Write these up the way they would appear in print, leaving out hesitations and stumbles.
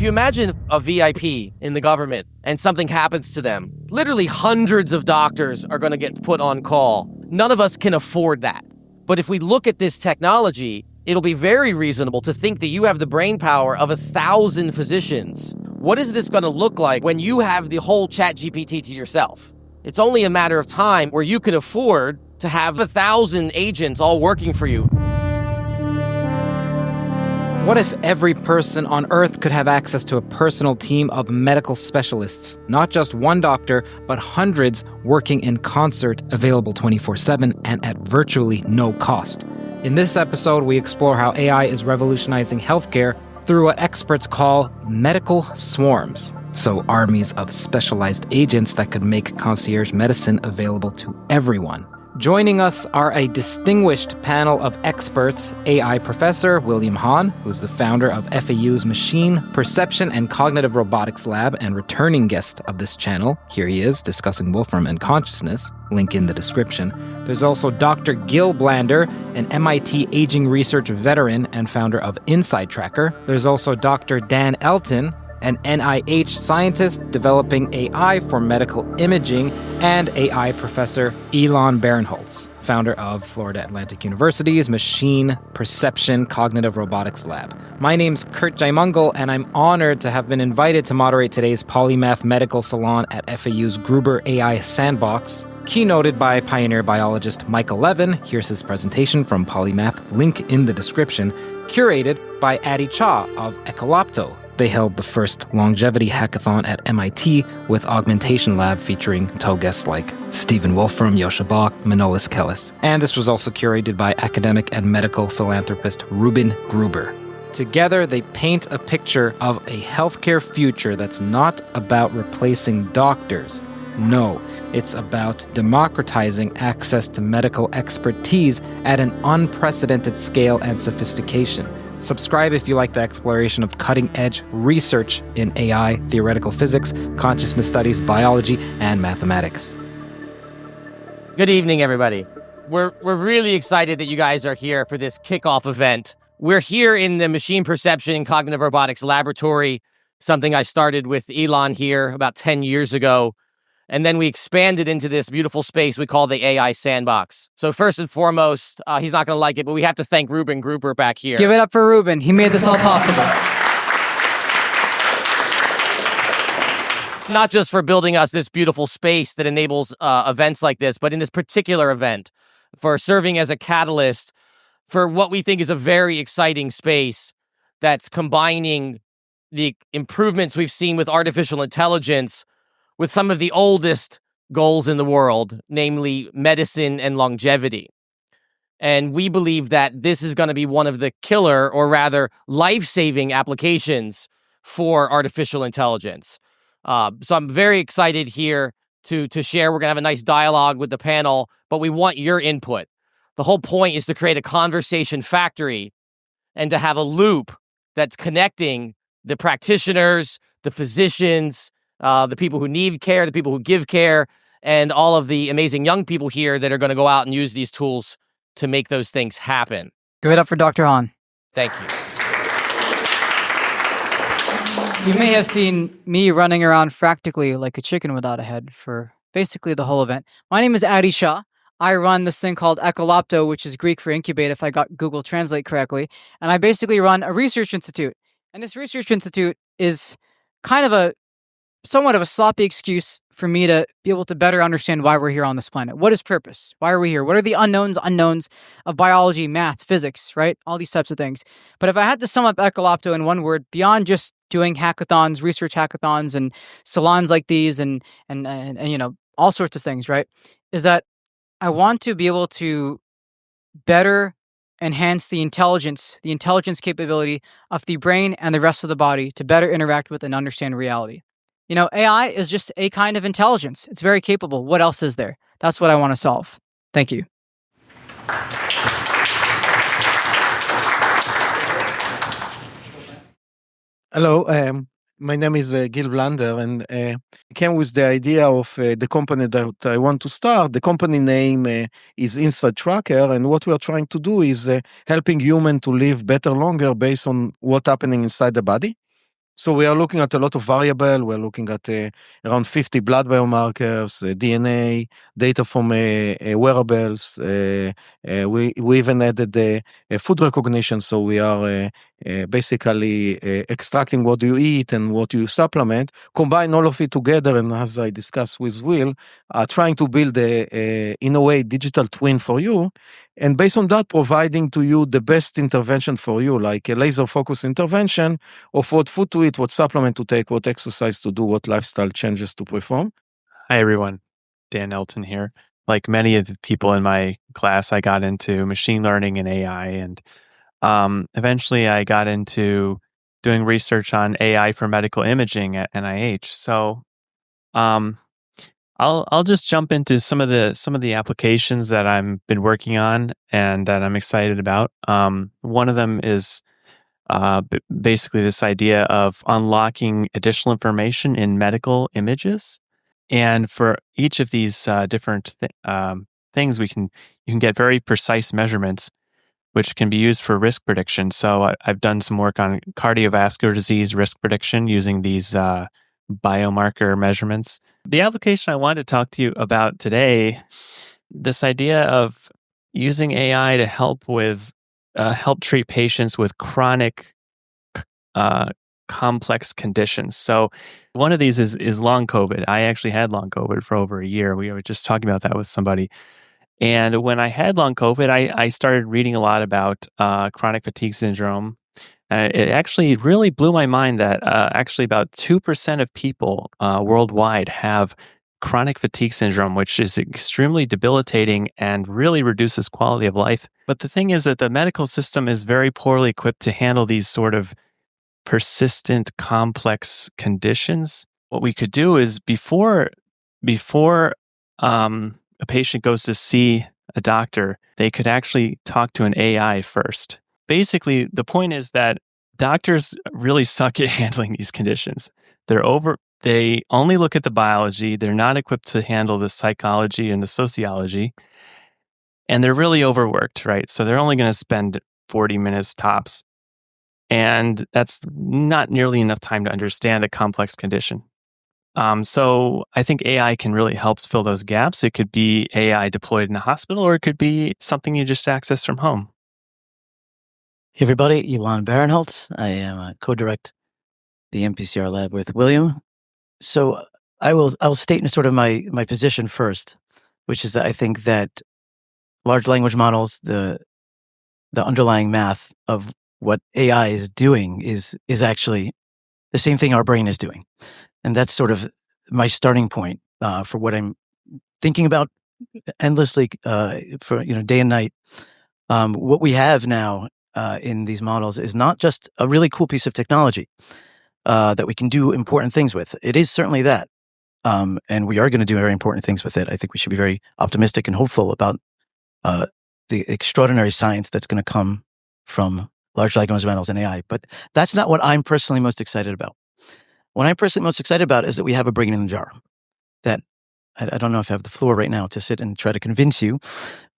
you imagine a VIP in the government and something happens to them, literally hundreds of doctors are going to get put on call. None of us can afford that. But if we look at this technology, it'll be very reasonable to think that you have the brain power of 1,000 physicians. What is this going to look like when you have the whole ChatGPT to yourself? It's only a matter of time where you can afford to have 1,000 agents all working for you. What if every person on Earth could have access to a personal team of medical specialists? Not just one doctor, but hundreds working in concert, available 24/7 and at virtually no cost. In this episode, we explore how AI is revolutionizing healthcare through what experts call medical swarms. So armies of specialized agents that could make concierge medicine available to everyone. Joining us are a distinguished panel of experts, AI professor William Hahn, who's the founder of FAU's Machine Perception and Cognitive Robotics Lab and returning guest of this channel. Here he is, discussing Wolfram and consciousness. Link in the description. There's also Dr. Gil Blander, an MIT aging research veteran and founder of Inside Tracker. There's also Dr. Dan Elton, an NIH scientist developing AI for medical imaging, and AI professor Elan Barinholtz, founder of Florida Atlantic University's Machine Perception Cognitive Robotics Lab. My name's Curt Jaimungal, and I'm honored to have been invited to moderate today's Polymath Medical Salon at FAU's Gruber AI Sandbox, keynoted by pioneer biologist Michael Levin. Here's his presentation from Polymath, link in the description, curated by Adi Cha of Ecolopto. They held the first longevity hackathon at MIT with Augmentation Lab featuring toe guests like Stephen Wolfram, Yosha Bach, Manolis Kellis. And this was also curated by academic and medical philanthropist Ruben Gruber. Together, they paint a picture of a healthcare future that's not about replacing doctors. No, it's about democratizing access to medical expertise at an unprecedented scale and sophistication. Subscribe if you like the exploration of cutting-edge research in AI, theoretical physics, consciousness studies, biology, and mathematics. Good evening, everybody. We're really excited that you guys are here for this kickoff event. We're here in the Machine Perception and Cognitive Robotics Laboratory, something I started with Elan here about 10 years ago. And then we expanded into this beautiful space we call the AI Sandbox. So first and foremost, he's not going to like it, but we have to thank Ruben Gruber back here. Give it up for Ruben. He made this all possible. Not just for building us this beautiful space that enables events like this, but in this particular event, for serving as a catalyst for what we think is a very exciting space that's combining the improvements we've seen with artificial intelligence with some of the oldest goals in the world, namely medicine and longevity. And we believe that this is going to be one of the killer, or rather life-saving applications for artificial intelligence. So I'm very excited here to share. We're going to have a nice dialogue with the panel, but we want your input. The whole point is to create a conversation factory and to have a loop that's connecting the practitioners, the physicians, the people who need care, the people who give care, and all of the amazing young people here that are going to go out and use these tools to make those things happen. Give it up for Dr. Hahn. Thank you. You may have seen me running around practically like a chicken without a head for basically the whole event. My name is Adi Shah. I run this thing called Ecolopto, which is Greek for incubate, if I got Google Translate correctly. And I basically run a research institute. And this research institute is kind of somewhat of a sloppy excuse for me to be able to better understand why we're here on this planet. What is purpose? Why are we here? What are the unknowns of biology, math, physics, right? All these types of things. But if I had to sum up Ecolopto in one word, beyond just doing hackathons, research hackathons, and salons like these, and you know, all sorts of things, right? Is that I want to be able to better enhance the intelligence capability of the brain and the rest of the body to better interact with and understand reality. You know, AI is just a kind of intelligence. It's very capable. What else is there? That's what I want to solve. Thank you. Hello, my name is Gil Blander, and I came with the idea of the company that I want to start. The company name is Inside Tracker, and what we are trying to do is helping humans to live better, longer based on what's happening inside the body. So we are looking at a lot of variable. We're looking at around 50 blood biomarkers, DNA, data from wearables. We even added food recognition. So we are basically extracting what you eat and what you supplement, combine all of it together. And as I discussed with Will, trying to build in a way, digital twin for you. And based on that, providing to you the best intervention for you, like a laser focus intervention of what food to eat, what supplement to take, what exercise to do, what lifestyle changes to perform. Hi, everyone. Dan Elton here. Like many of the people in my class, I got into machine learning and AI, and eventually I got into doing research on AI for medical imaging at NIH. So I'll just jump into some of the applications that I've been working on and that I'm excited about. One of them is basically this idea of unlocking additional information in medical images. And for each of these different things, you can get very precise measurements, which can be used for risk prediction. So I've done some work on cardiovascular disease risk prediction using these biomarker measurements. The application I wanted to talk to you about today, this idea of using AI to help treat patients with chronic complex conditions. So one of these is long COVID. I actually had long COVID for over a year. We were just talking about that with somebody. And when I had long COVID, I started reading a lot about chronic fatigue syndrome. It actually really blew my mind that actually about 2% of people worldwide have chronic fatigue syndrome, which is extremely debilitating and really reduces quality of life. But the thing is that the medical system is very poorly equipped to handle these sort of persistent, complex conditions. What we could do is before a patient goes to see a doctor, they could actually talk to an AI first. Basically, the point is that doctors really suck at handling these conditions. They only look at the biology. They're not equipped to handle the psychology and the sociology. And they're really overworked, right? So they're only going to spend 40 minutes tops. And that's not nearly enough time to understand a complex condition. So I think AI can really help fill those gaps. It could be AI deployed in a hospital, or it could be something you just access from home. Hey everybody, Elan Barinholtz. I co-direct the MPCR lab with William. So I'll state in sort of my position first, which is that I think that large language models, the underlying math of what AI is doing is actually the same thing our brain is doing. And that's sort of my starting point for what I'm thinking about endlessly for day and night. What we have now in these models is not just a really cool piece of technology that we can do important things with. It is certainly that. And we are going to do very important things with it. I think we should be very optimistic and hopeful about the extraordinary science that's going to come from large language models and AI. But that's not what I'm personally most excited about. What I'm personally most excited about is that we have a brain in the jar. That I don't know if I have the floor right now to sit and try to convince you,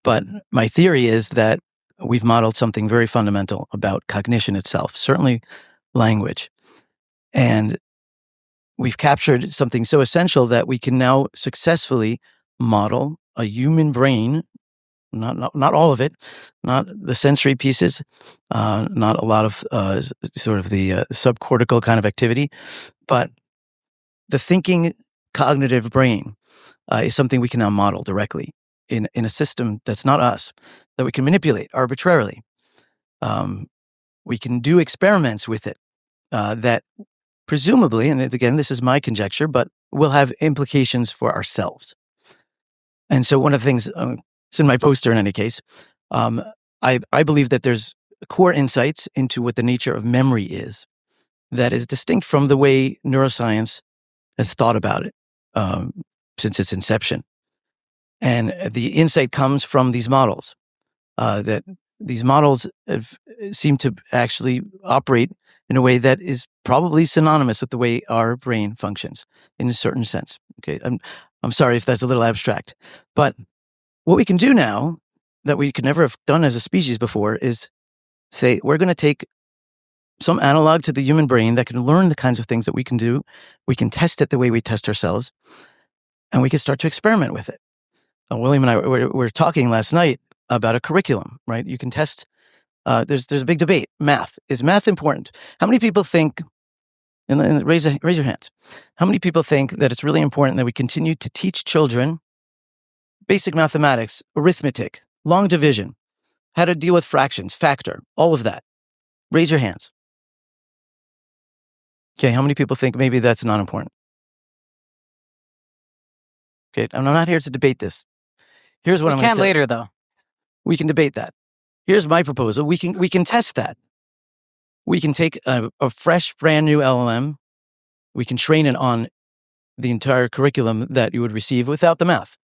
but my theory is that we've modeled something very fundamental about cognition itself, certainly language. And we've captured something so essential that we can now successfully model a human brain, not all of it, not the sensory pieces, not a lot of sort of the subcortical kind of activity, but the thinking cognitive brain is something we can now model directly in a system that's not us, that we can manipulate arbitrarily. We can do experiments with it that presumably, and again, this is my conjecture, but will have implications for ourselves. And so one of the things, it's in my poster in any case, I believe that there's core insights into what the nature of memory is that is distinct from the way neuroscience has thought about it since its inception. And the insight comes from these models, that these models seem to actually operate in a way that is probably synonymous with the way our brain functions in a certain sense. Okay, I'm sorry if that's a little abstract, but what we can do now that we could never have done as a species before is say, we're going to take some analog to the human brain that can learn the kinds of things that we can do. We can test it the way we test ourselves, and we can start to experiment with it. William and I were talking last night about a curriculum, right? You can test. There's a big debate. Math. Is math important? How many people think, and raise your hands, how many people think that it's really important that we continue to teach children basic mathematics, arithmetic, long division, how to deal with fractions, factor, all of that? Raise your hands. Okay, how many people think maybe that's not important? Okay, I'm not here to debate this. Here's what I'm going to can later, though. We can debate that. Here's my proposal. We can test that. We can take a fresh, brand new LLM. We can train it on the entire curriculum that you would receive without the math.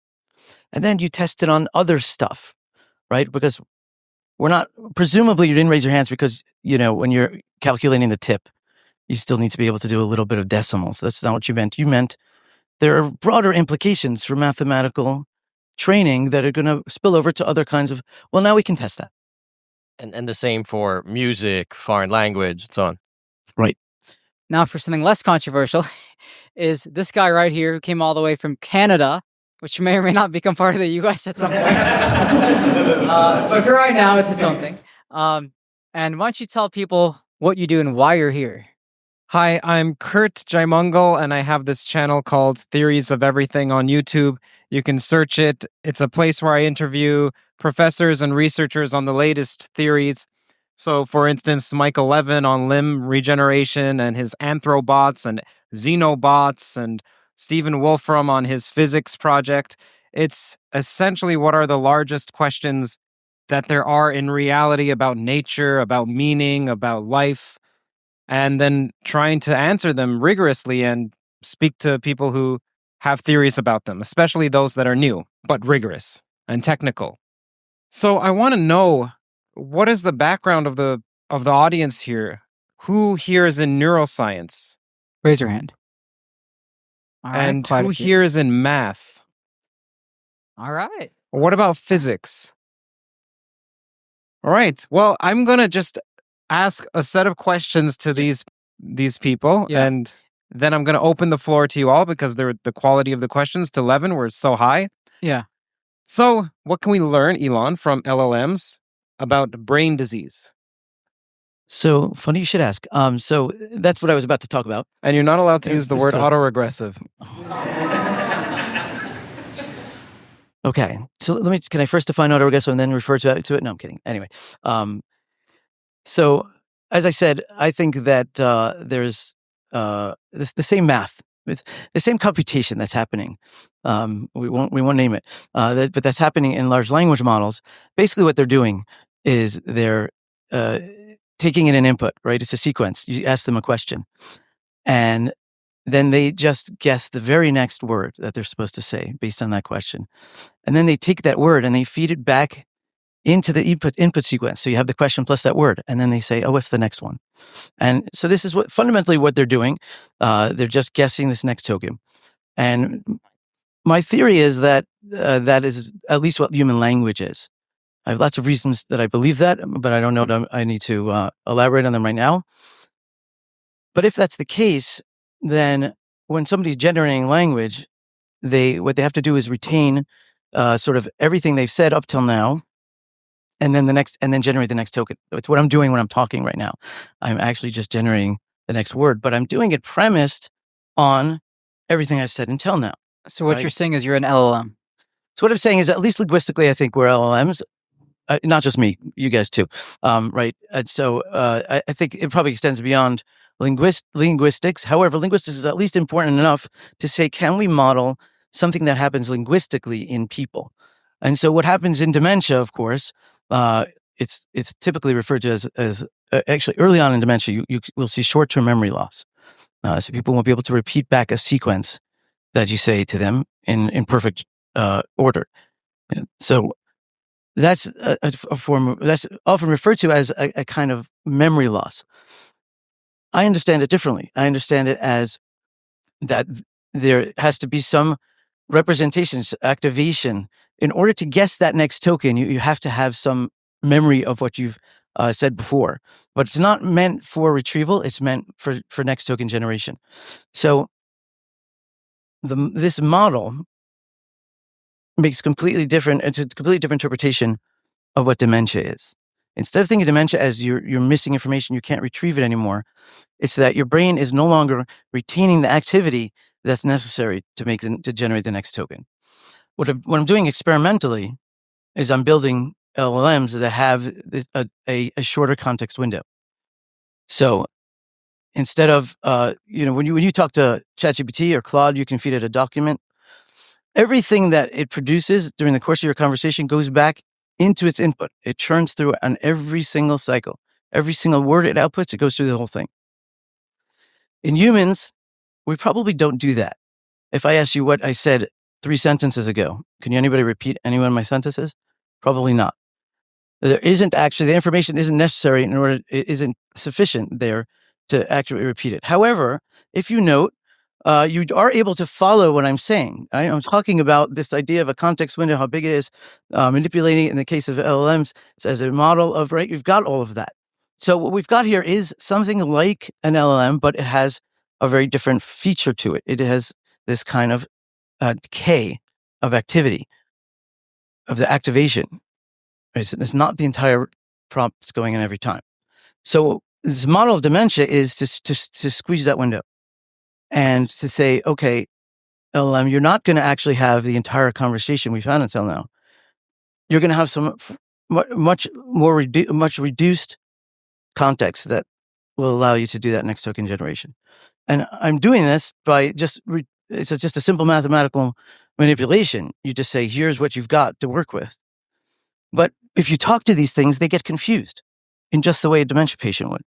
And then you test it on other stuff, right? Because presumably you didn't raise your hands because, when you're calculating the tip, you still need to be able to do a little bit of decimals. That's not what you meant. You meant there are broader implications for mathematical training that are going to spill over to other kinds of, well, now we can test that. And the same for music, foreign language, and so on. Right. Now for something less controversial is this guy right here who came all the way from Canada, which may or may not become part of the US at some point. But for right now, it's its own thing. And why don't you tell people what you do and why you're here? Hi, I'm Curt Jaimungal, and I have this channel called Theories of Everything on YouTube. You can search it. It's a place where I interview professors and researchers on the latest theories. So, for instance, Michael Levin on limb regeneration and his anthrobots and xenobots, and Stephen Wolfram on his physics project. It's essentially what are the largest questions that there are in reality about nature, about meaning, about life, and then trying to answer them rigorously and speak to people who have theories about them, especially those that are new, but rigorous and technical. So I want to know, what is the background of the audience here? Who here is in neuroscience? Raise your hand. All right, and who here is in math? All right. What about physics? All right. Well, I'm going to just ask a set of questions to these people, and then I'm going to open the floor to you all because the quality of the questions to Levin were so high. Yeah. So what can we learn, Elan, from LLMs about brain disease? So funny you should ask. So that's what I was about to talk about. And you're not allowed to use the word autoregressive. Okay. So can I first define autoregressive and then refer to it? No, I'm kidding. Anyway. So as I said, I think that there's the same math. It's the same computation that's happening. We won't name it, but that's happening in large language models. Basically, what they're doing is they're taking in an input, right? It's a sequence. You ask them a question, and then they just guess the very next word that they're supposed to say based on that question, and then they take that word and they feed it back into the input sequence. So you have the question plus that word, and then they say, "Oh, what's the next one?" And so this is fundamentally what they're doing. They're just guessing this next token. And my theory is that that is at least what human language is. I have lots of reasons that I believe that, but I don't know. I need to elaborate on them right now. But if that's the case, then when somebody's generating language, what they have to do is retain sort of everything they've said up till now. And then generate the next token. It's what I'm doing when I'm talking right now. I'm actually just generating the next word, but I'm doing it premised on everything I've said until now. So what you're saying is you're an LLM. So what I'm saying is, at least linguistically, I think we're LLMs. Not just me, you guys too, right? And so I think it probably extends beyond linguistics. However, linguistics is at least important enough to say, can we model something that happens linguistically in people? And so what happens in dementia, of course, it's typically referred to as actually early on in dementia, you will see short-term memory loss. So people won't be able to repeat back a sequence that you say to them in perfect order. So that's a form that's often referred to as a kind of memory loss. I understand it differently. I understand it as that there has to be some representations, activation. In order to guess that next token, you have to have some memory of what you've said before. But it's not meant for retrieval. It's meant for next token generation. So this model makes completely different. It's a completely different interpretation of what dementia is. Instead of thinking dementia as you're missing information, you can't retrieve it anymore. It's that your brain is no longer retaining the activity that's necessary to generate the next token. What I'm doing experimentally is I'm building LLMs that have a shorter context window. So instead of when you talk to ChatGPT or Claude, you can feed it a document. Everything that it produces during the course of your conversation goes back into its input. It churns through it on every single cycle. Every single word it outputs, it goes through the whole thing. In humans, we probably don't do that. If I ask you what I said 3 sentences ago, can anybody repeat any one of my sentences? Probably not. The information isn't necessary it isn't sufficient there to accurately repeat it. However, if you note, you are able to follow what I'm saying. I'm talking about this idea of a context window, how big it is, manipulating it in the case of LLMs as a model of, right, you've got all of that. So what we've got here is something like an LLM, but it has a very different feature to it. It has this kind of decay of activity, of the activation. It's not the entire prompt that's going in every time. So this model of dementia is to squeeze that window and to say, okay, LLM, you're not going to actually have the entire conversation we've had until now. You're going to have some much reduced context that will allow you to do that next token generation. And I'm doing this by it's just a simple mathematical manipulation. You just say, here's what you've got to work with. But if you talk to these things, they get confused in just the way a dementia patient would.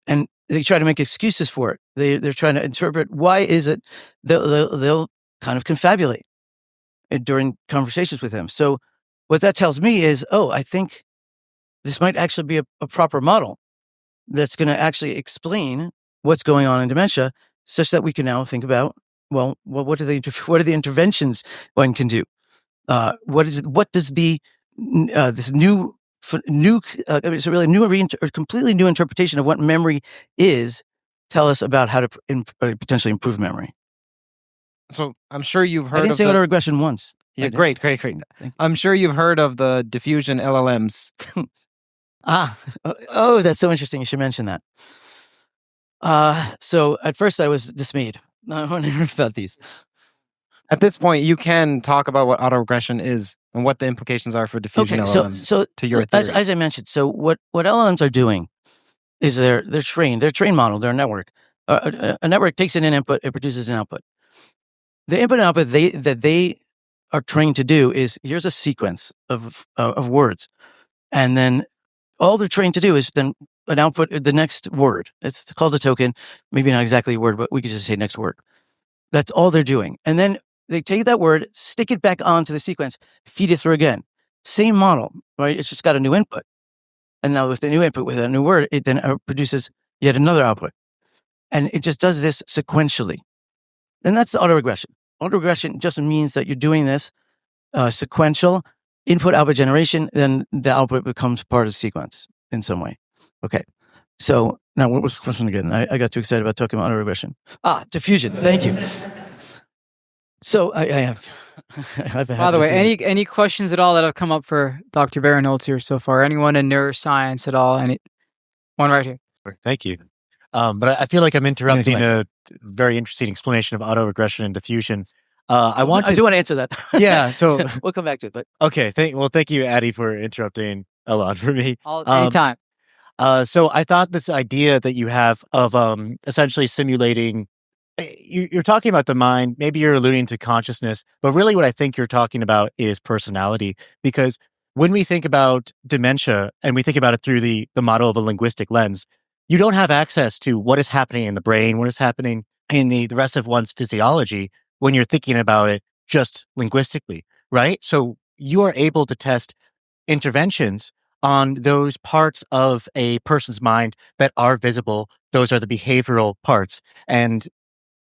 And they try to make excuses for it. They're trying to interpret why is it they'll kind of confabulate during conversations with him. So what that tells me is, I think this might actually be a proper model that's going to actually explain what's going on in dementia, such that we can now think about, well, what are the interventions one can do? What does this completely new interpretation of what memory is tell us about how to potentially improve memory? So I'm sure you've heard I didn't say autoregression once. Yeah, great. I'm sure you've heard of the diffusion LLMs. That's so interesting. You should mention that. So at first I was dismayed when I heard about these. At this point, you can talk about what autoregression is and what the implications are for diffusion LLMs. So to your theory. As I mentioned, so what LLMs are doing is they're trained model, they're a network. A network takes in an input, it produces an output. The input and output that they are trained to do is, here's a sequence of words, and then all they're trained to do is then an output, the next word. It's called a token, maybe not exactly a word, but we could just say next word. That's all they're doing. And then they take that word, stick it back onto the sequence, feed it through again. Same model, right? It's just got a new input. And now with the new input, with a new word, it then produces yet another output. And it just does this sequentially. And that's the autoregression. Autoregression just means that you're doing this sequential input-output generation, then the output becomes part of the sequence in some way. Okay. So now what was the question again? I got too excited about talking about autoregression. Diffusion. Thank you. So I have. By the way, any questions at all that have come up for Dr. Barinholtz here so far? Anyone in neuroscience at all? One right here. Thank you. But I feel like I'm interrupting a very interesting explanation of autoregression and diffusion. I do want to answer that. Yeah, so we'll come back to it. But okay, thank you, Addie, for interrupting Elan for me. Anytime. So I thought this idea that you have of essentially simulating. You're talking about the mind. Maybe you're alluding to consciousness, but really, what I think you're talking about is personality. Because when we think about dementia and we think about it through the model of a linguistic lens, you don't have access to what is happening in the brain, what is happening in the rest of one's physiology when you're thinking about it just linguistically, right? So you are able to test interventions on those parts of a person's mind that are visible. Those are the behavioral parts. And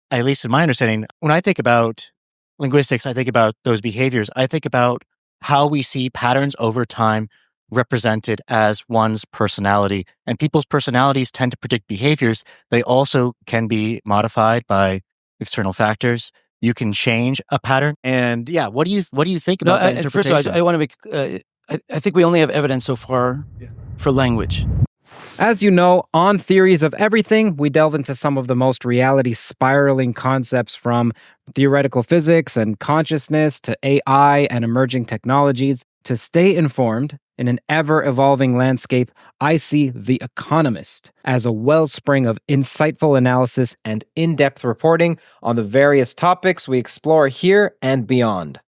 at least in my understanding, when I think about linguistics, I think about those behaviors. I think about how we see patterns over time represented as one's personality. And people's personalities tend to predict behaviors. They also can be modified by external factors. You can change a pattern. And yeah, what do you think about that interpretation? First of all, I want to make. I think we only have evidence so far for language. As you know, on Theories of Everything, we delve into some of the most reality-spiraling concepts from theoretical physics and consciousness to AI and emerging technologies. To stay informed in an ever-evolving landscape, I see The Economist as a wellspring of insightful analysis and in-depth reporting on the various topics we explore here and beyond.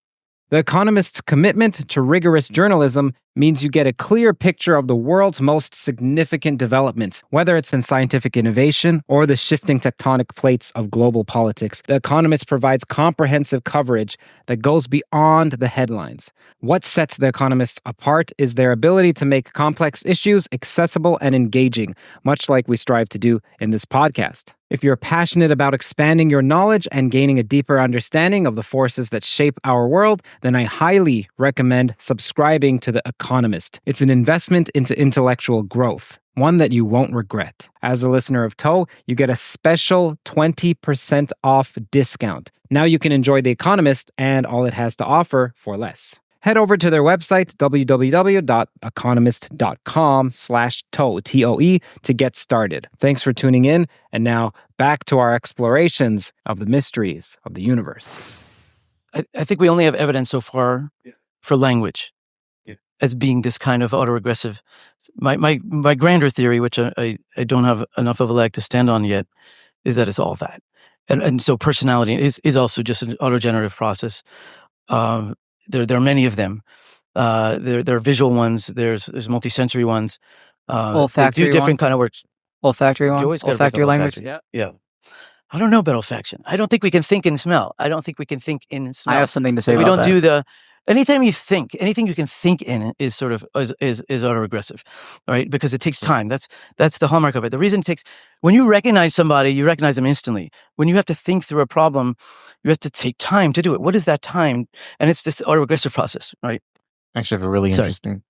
The Economist's commitment to rigorous journalism means you get a clear picture of the world's most significant developments, whether it's in scientific innovation or the shifting tectonic plates of global politics. The Economist provides comprehensive coverage that goes beyond the headlines. What sets The Economist apart is their ability to make complex issues accessible and engaging, much like we strive to do in this podcast. If you're passionate about expanding your knowledge and gaining a deeper understanding of the forces that shape our world, then I highly recommend subscribing to The Economist. It's an investment into intellectual growth, one that you won't regret. As a listener of TOE, you get a special 20% off discount. Now you can enjoy The Economist and all it has to offer for less. Head over to their website, www.economist.com/TOE, T-O-E, to get started. Thanks for tuning in, and now back to our explorations of the mysteries of the universe. I think we only have evidence so far for language as being this kind of autoregressive. My grander theory, which I don't have enough of a leg to stand on yet, is that it's all that. And so personality is also just an autogenerative process. There are many of them. There are visual ones. There's multisensory ones. Olfactory they do different ones? kind of works. Olfactory You ones, always gotta bring olfactory up language. olfactory. Yeah. I don't know about olfaction. I don't think we can think in smell. I don't think we can think in smell. I have something to say we about don't that. anything you can think in is sort of is autoregressive, right? Because it takes time. That's the hallmark of it. The reason it takes, when you recognize somebody, you recognize them instantly. When you have to think through a problem, you have to take time to do it. What is that time? And it's this autoregressive process, right? I actually have a really Sorry. interesting.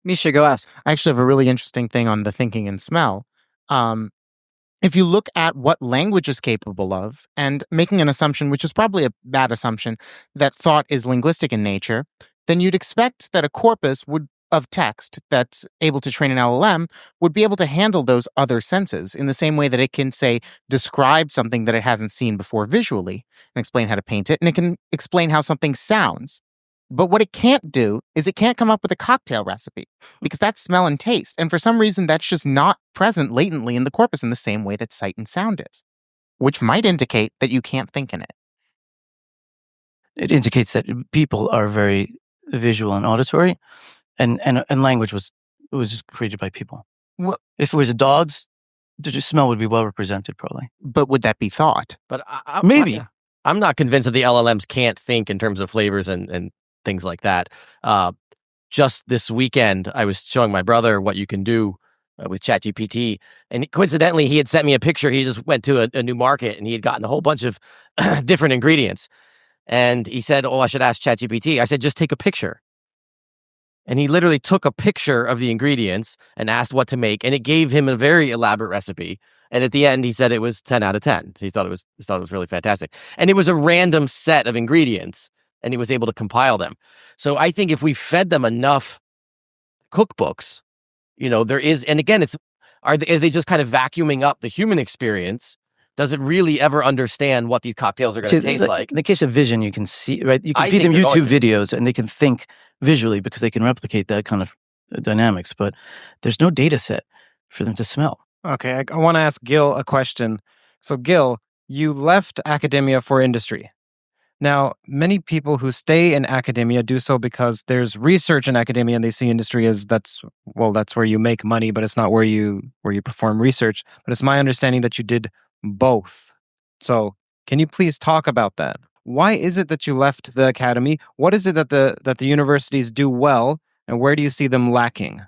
Misha, go ask. I actually have a really interesting thing on the thinking and smell. If you look at what language is capable of, and making an assumption, which is probably a bad assumption, that thought is linguistic in nature, then you'd expect that a corpus of text that's able to train an LLM would be able to handle those other senses in the same way that it can, say, describe something that it hasn't seen before visually and explain how to paint it, and it can explain how something sounds. But what it can't do is it can't come up with a cocktail recipe, because that's smell and taste. And for some reason, that's just not present latently in the corpus in the same way that sight and sound is, which might indicate that you can't think in it. It indicates that people are very visual and auditory, and language was created by people. Well, if it was dogs, the smell would be well represented, probably. but would that be thought? But Maybe. I'm not convinced that the LLMs can't think in terms of flavors and things like that. Just this weekend, I was showing my brother what you can do with ChatGPT, and coincidentally, he had sent me a picture. He just went to a new market, and he had gotten a whole bunch of different ingredients. And he said, "Oh, I should ask ChatGPT." I said, "Just take a picture." And he literally took a picture of the ingredients and asked what to make, and it gave him a very elaborate recipe. And at the end, he said it was 10 out of 10. He thought it was really fantastic. And it was a random set of ingredients, and he was able to compile them. So I think if we fed them enough cookbooks, there is, and again, are they just kind of vacuuming up the human experience? Does it really ever understand what these cocktails are going to taste like? In the case of vision, you can see, right? You can I feed them think they're YouTube videos, and they can think visually because they can replicate that kind of dynamics. But there's no data set for them to smell. Okay, I want to ask Gil a question. So, Gil, you left academia for industry. Now, many people who stay in academia do so because there's research in academia and they see industry as that's where you make money, but it's not where you perform research. But it's my understanding that you did both. So, can you please talk about that? Why is it that you left the academy? What is it that the universities do well, and where do you see them lacking?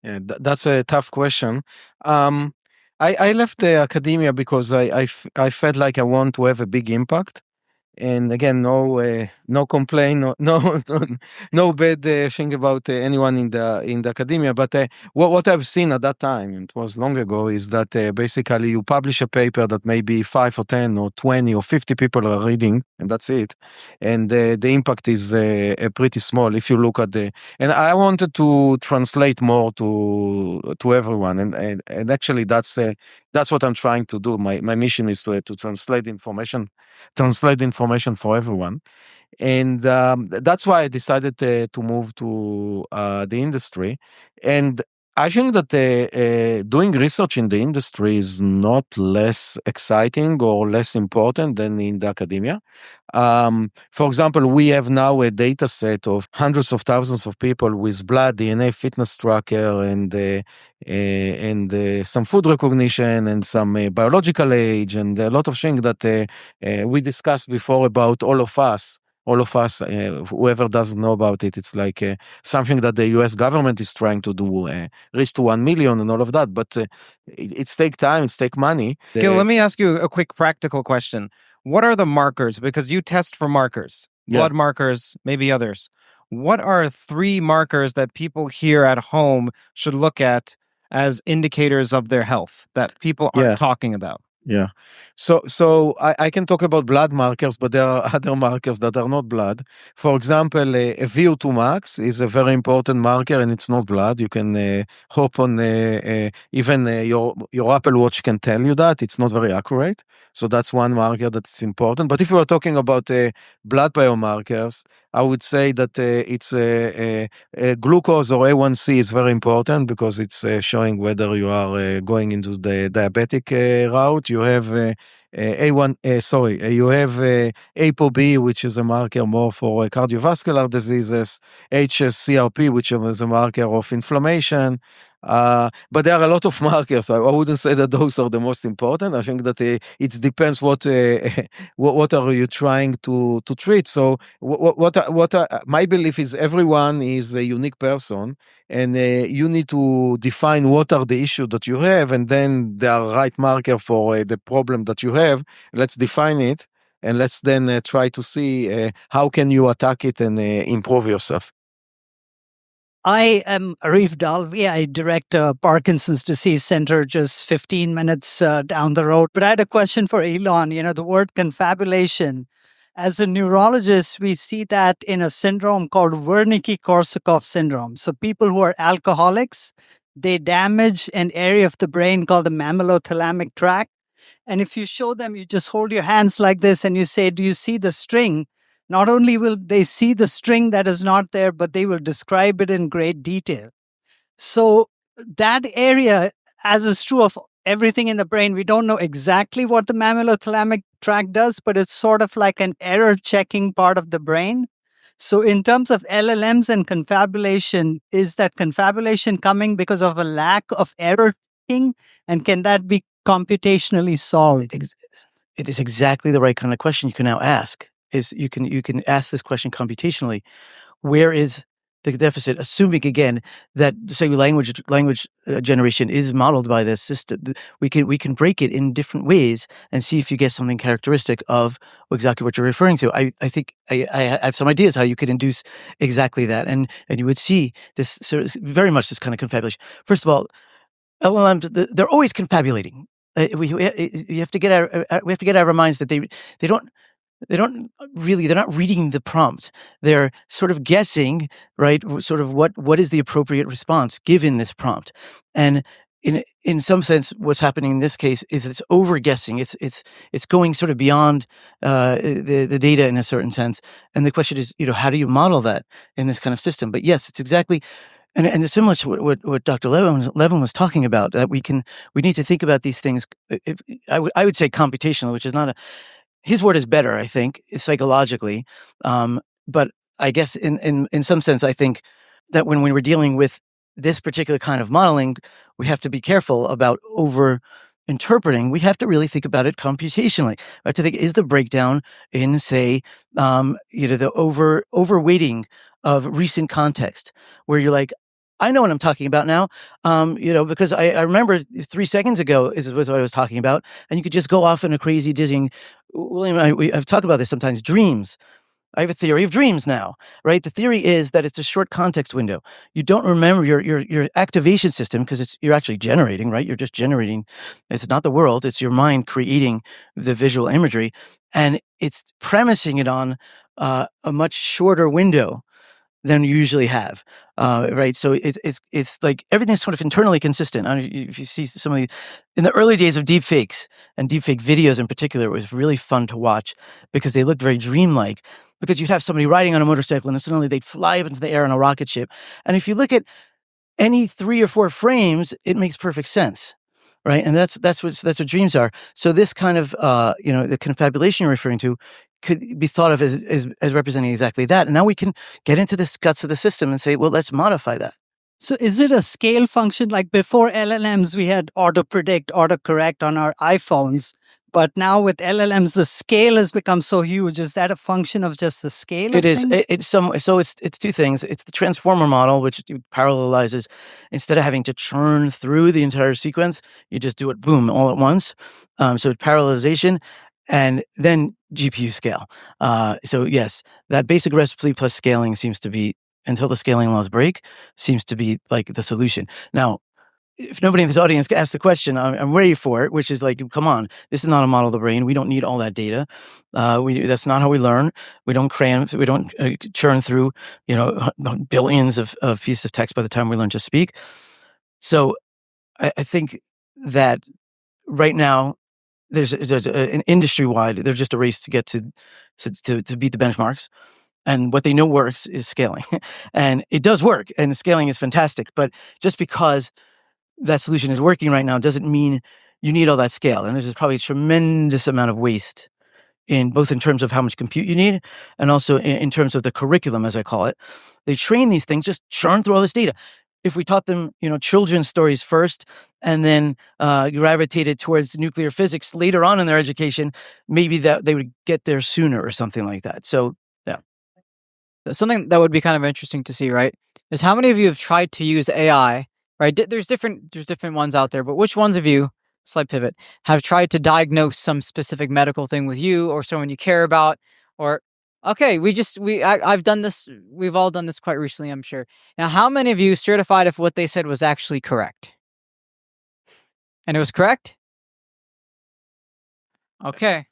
Yeah, that's a tough question. I left the academia because I felt like I want to have a big impact. And again, no complaint, no bad thing about anyone in the academia. But what I've seen at that time, it was long ago, is that basically you publish a paper that maybe 5 or 10 or 20 or 50 people are reading, and that's it. And the impact is pretty small if you look at the. And I wanted to translate more to everyone, and actually that's what I'm trying to do. My mission is to translate information for everyone. And that's why I decided to move to the industry. And I think that doing research in the industry is not less exciting or less important than in the academia. For example, we have now a data set of hundreds of thousands of people with blood, DNA, fitness tracker, and some food recognition and some biological age and a lot of things that we discussed before about all of us. Whoever doesn't know about it, it's like something that the US government is trying to do, reach to 1 million and all of that. But it's take time, it's take money. Gil, let me ask you a quick practical question. What are the markers? Because you test for markers, blood markers, maybe others. What are 3 markers that people here at home should look at as indicators of their health that people aren't talking about? Yeah. So I can talk about blood markers, but there are other markers that are not blood. For example, a VO2 max is a very important marker and it's not blood. You can hope on even your Apple Watch can tell you that. It's not very accurate. So that's one marker that's important. But if we are talking about blood biomarkers, I would say that it's glucose or A1C is very important because it's showing whether you are going into the diabetic route. You have you have ApoB, which is a marker more for cardiovascular diseases, HSCRP, which is a marker of inflammation. But there are a lot of markers. I wouldn't say that those are the most important. I think that it depends what are you trying to treat. So my belief is everyone is a unique person, and you need to define what are the issues that you have, and then the right marker for the problem that you have. Let's define it, and let's then try to see how can you attack it and improve yourself. I am Arif Dalvi. I direct a Parkinson's Disease Center just 15 minutes down the road. But I had a question for Elan. The word confabulation. As a neurologist, we see that in a syndrome called Wernicke-Korsakoff syndrome. So people who are alcoholics, they damage an area of the brain called the mammillothalamic tract. And if you show them, you just hold your hands like this and you say, do you see the string? Not only will they see the string that is not there, but they will describe it in great detail. So that area, as is true of everything in the brain, we don't know exactly what the mammillothalamic tract does, but it's sort of like an error checking part of the brain. So in terms of LLMs and confabulation, is that confabulation coming because of a lack of error checking? And can that be computationally solved? It is exactly the right kind of question you can now ask. You can ask this question computationally. Where is the deficit? Assuming again that say language generation is modeled by this system, we can break it in different ways and see if you get something characteristic of exactly what you're referring to. I think I have some ideas how you could induce exactly that, and you would see this very much this kind of confabulation. First of all, LLMs they're always confabulating. We have to get out of our minds that they're not reading the prompt. They're sort of guessing, right? Sort of what is the appropriate response given this prompt. And in some sense, what's happening in this case is it's over guessing. It's going sort of beyond the data in a certain sense. And the question is, how do you model that in this kind of system? But yes, it's exactly. And it's similar to what Dr. Levin was talking about, that we need to think about these things. I would say computational, which is not his word is better, I think, psychologically. But I guess in some sense, I think that when we were dealing with this particular kind of modeling, we have to be careful about over interpreting. We have to really think about it computationally. Right? To think, is the breakdown in, say, the overweighting of recent context, where you're like, I know what I'm talking about now, because I remember 3 seconds ago was what I was talking about, and you could just go off in a crazy, dizzying. William and I've talked about this sometimes. Dreams. I have a theory of dreams now, right? The theory is that it's a short context window. You don't remember your activation system because you're actually generating, right? You're just generating. It's not the world. It's your mind creating the visual imagery, and it's premising it on a much shorter window than you usually have, right? So it's like everything's sort of internally consistent. I don't know if you see some of the in the early days of deepfakes and deepfake videos in particular, it was really fun to watch because they looked very dreamlike. Because you'd have somebody riding on a motorcycle and suddenly they'd fly up into the air on a rocket ship. And if you look at any 3 or 4 frames, it makes perfect sense, right? And that's what dreams are. So this kind of the confabulation you're referring to could be thought of as representing exactly that. And now we can get into the guts of the system and say, well, let's modify that. So is it a scale function? Like before LLMs, we had auto predict, auto correct on our iPhones. But now with LLMs, the scale has become so huge. Is that a function of just the scale? It is. It's 2 things. It's the transformer model, which parallelizes. Instead of having to churn through the entire sequence, you just do it, boom, all at once. So parallelization, and then GPU scale. So yes, that basic recipe plus scaling seems to be, until the scaling laws break, seems to be like the solution. Now, if nobody in this audience asks the question, I'm ready for it, which is like, come on, this is not a model of the brain. We don't need all that data. That's not how we learn. We don't cram, we don't churn through, billions of pieces of text by the time we learn to speak. So I think that right now there's an industry-wide, there's just a race to get to beat the benchmarks. And what they know works is scaling. And it does work. And the scaling is fantastic. But just because that solution is working right now doesn't mean you need all that scale. And there's probably a tremendous amount of waste in both in terms of how much compute you need and also in terms of the curriculum, as I call it. They train these things, just churn through all this data. If we taught them, children's stories first and then gravitated towards nuclear physics later on in their education, maybe that they would get there sooner or something like that. So, yeah. Something that would be kind of interesting to see, right, is how many of you have tried to use AI, right? There's different ones out there, but which ones of you, slight pivot, have tried to diagnose some specific medical thing with you or someone you care about? Or, okay, I've done this, we've all done this quite recently, I'm sure. Now, how many of you certified if what they said was actually correct? And it was correct? Okay.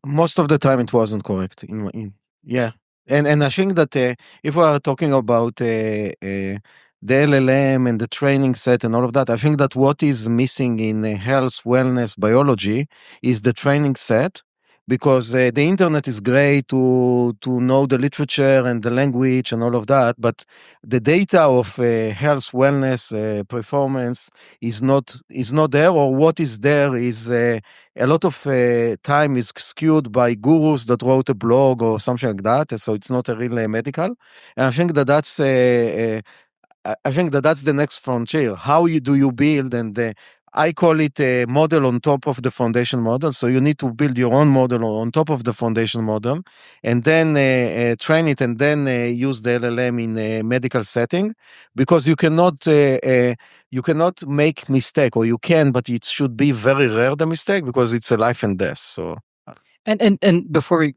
Most of the time it wasn't correct. Yeah. And I think that if we are talking about the LLM and the training set and all of that, I think that what is missing in health, wellness, biology is the training set, because the internet is great to know the literature and the language and all of that, but the data of health, wellness, performance is not there, or what is there is a lot of time is skewed by gurus that wrote a blog or something like that, so it's not a real medical. And I think that that's the next frontier. How do you build? And I call it a model on top of the foundation model. So you need to build your own model on top of the foundation model, and then train it, and then use the LLM in a medical setting, because you cannot make mistake, or you can, but it should be very rare, the mistake, because it's a life and death. So. And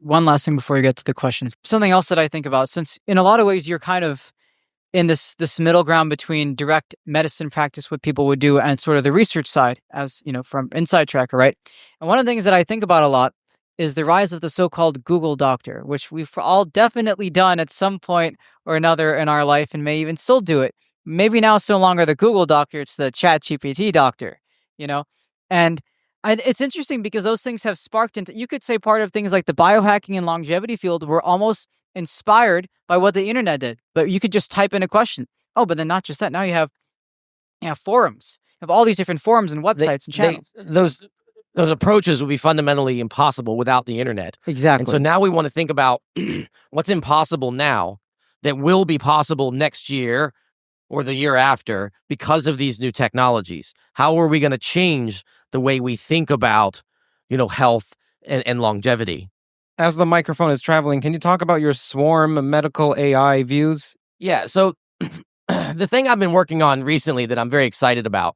one last thing before we get to the questions, something else that I think about, since in a lot of ways you're kind of in this middle ground between direct medicine practice, what people would do, and sort of the research side, as from Inside Tracker, right? And one of the things that I think about a lot is the rise of the so-called Google doctor, which we've all definitely done at some point or another in our life, and may even still do it. Maybe now it's no longer the Google doctor, it's the ChatGPT doctor, And it's interesting because those things have sparked into, you could say part of things like the biohacking and longevity field were almost inspired by what the internet did. But you could just type in a question. Oh, but then not just that. Now you have forums. You have all these different forums and websites and channels. Those approaches would be fundamentally impossible without the internet. Exactly. And so now we want to think about what's impossible now that will be possible next year or the year after because of these new technologies. How are we going to change the way we think about, health and longevity? As the microphone is traveling, can you talk about your swarm medical AI views? Yeah, so the thing I've been working on recently that I'm very excited about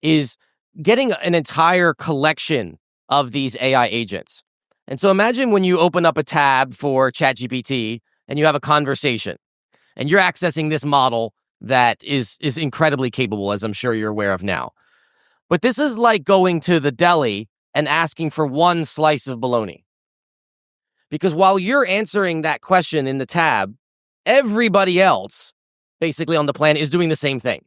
is getting an entire collection of these AI agents. And so imagine when you open up a tab for ChatGPT and you have a conversation and you're accessing this model that is incredibly capable, as I'm sure you're aware of now. But this is like going to the deli and asking for one slice of bologna. Because while you're answering that question in the tab, everybody else basically on the planet is doing the same thing.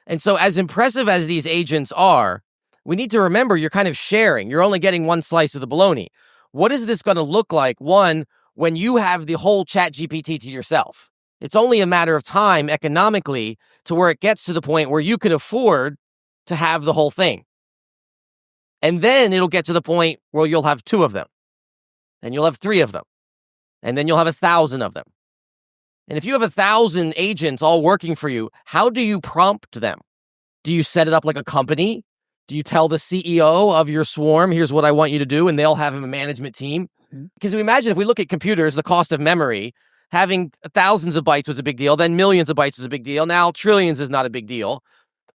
And so as impressive as these agents are, we need to remember you're kind of sharing. You're only getting one slice of the bologna. What is this going to look like, one, when you have the whole ChatGPT to yourself? It's only a matter of time economically to where it gets to the point where you can afford to have the whole thing. And then it'll get to the point where you'll have 2 of them. And you'll have 3 of them. And then you'll have 1,000 of them. And if you have 1,000 agents all working for you, how do you prompt them? Do you set it up like a company? Do you tell the CEO of your swarm, here's what I want you to do, and they'll have a management team? Because we imagine if we look at computers, the cost of memory, having thousands of bytes was a big deal, then millions of bytes is a big deal, now trillions is not a big deal.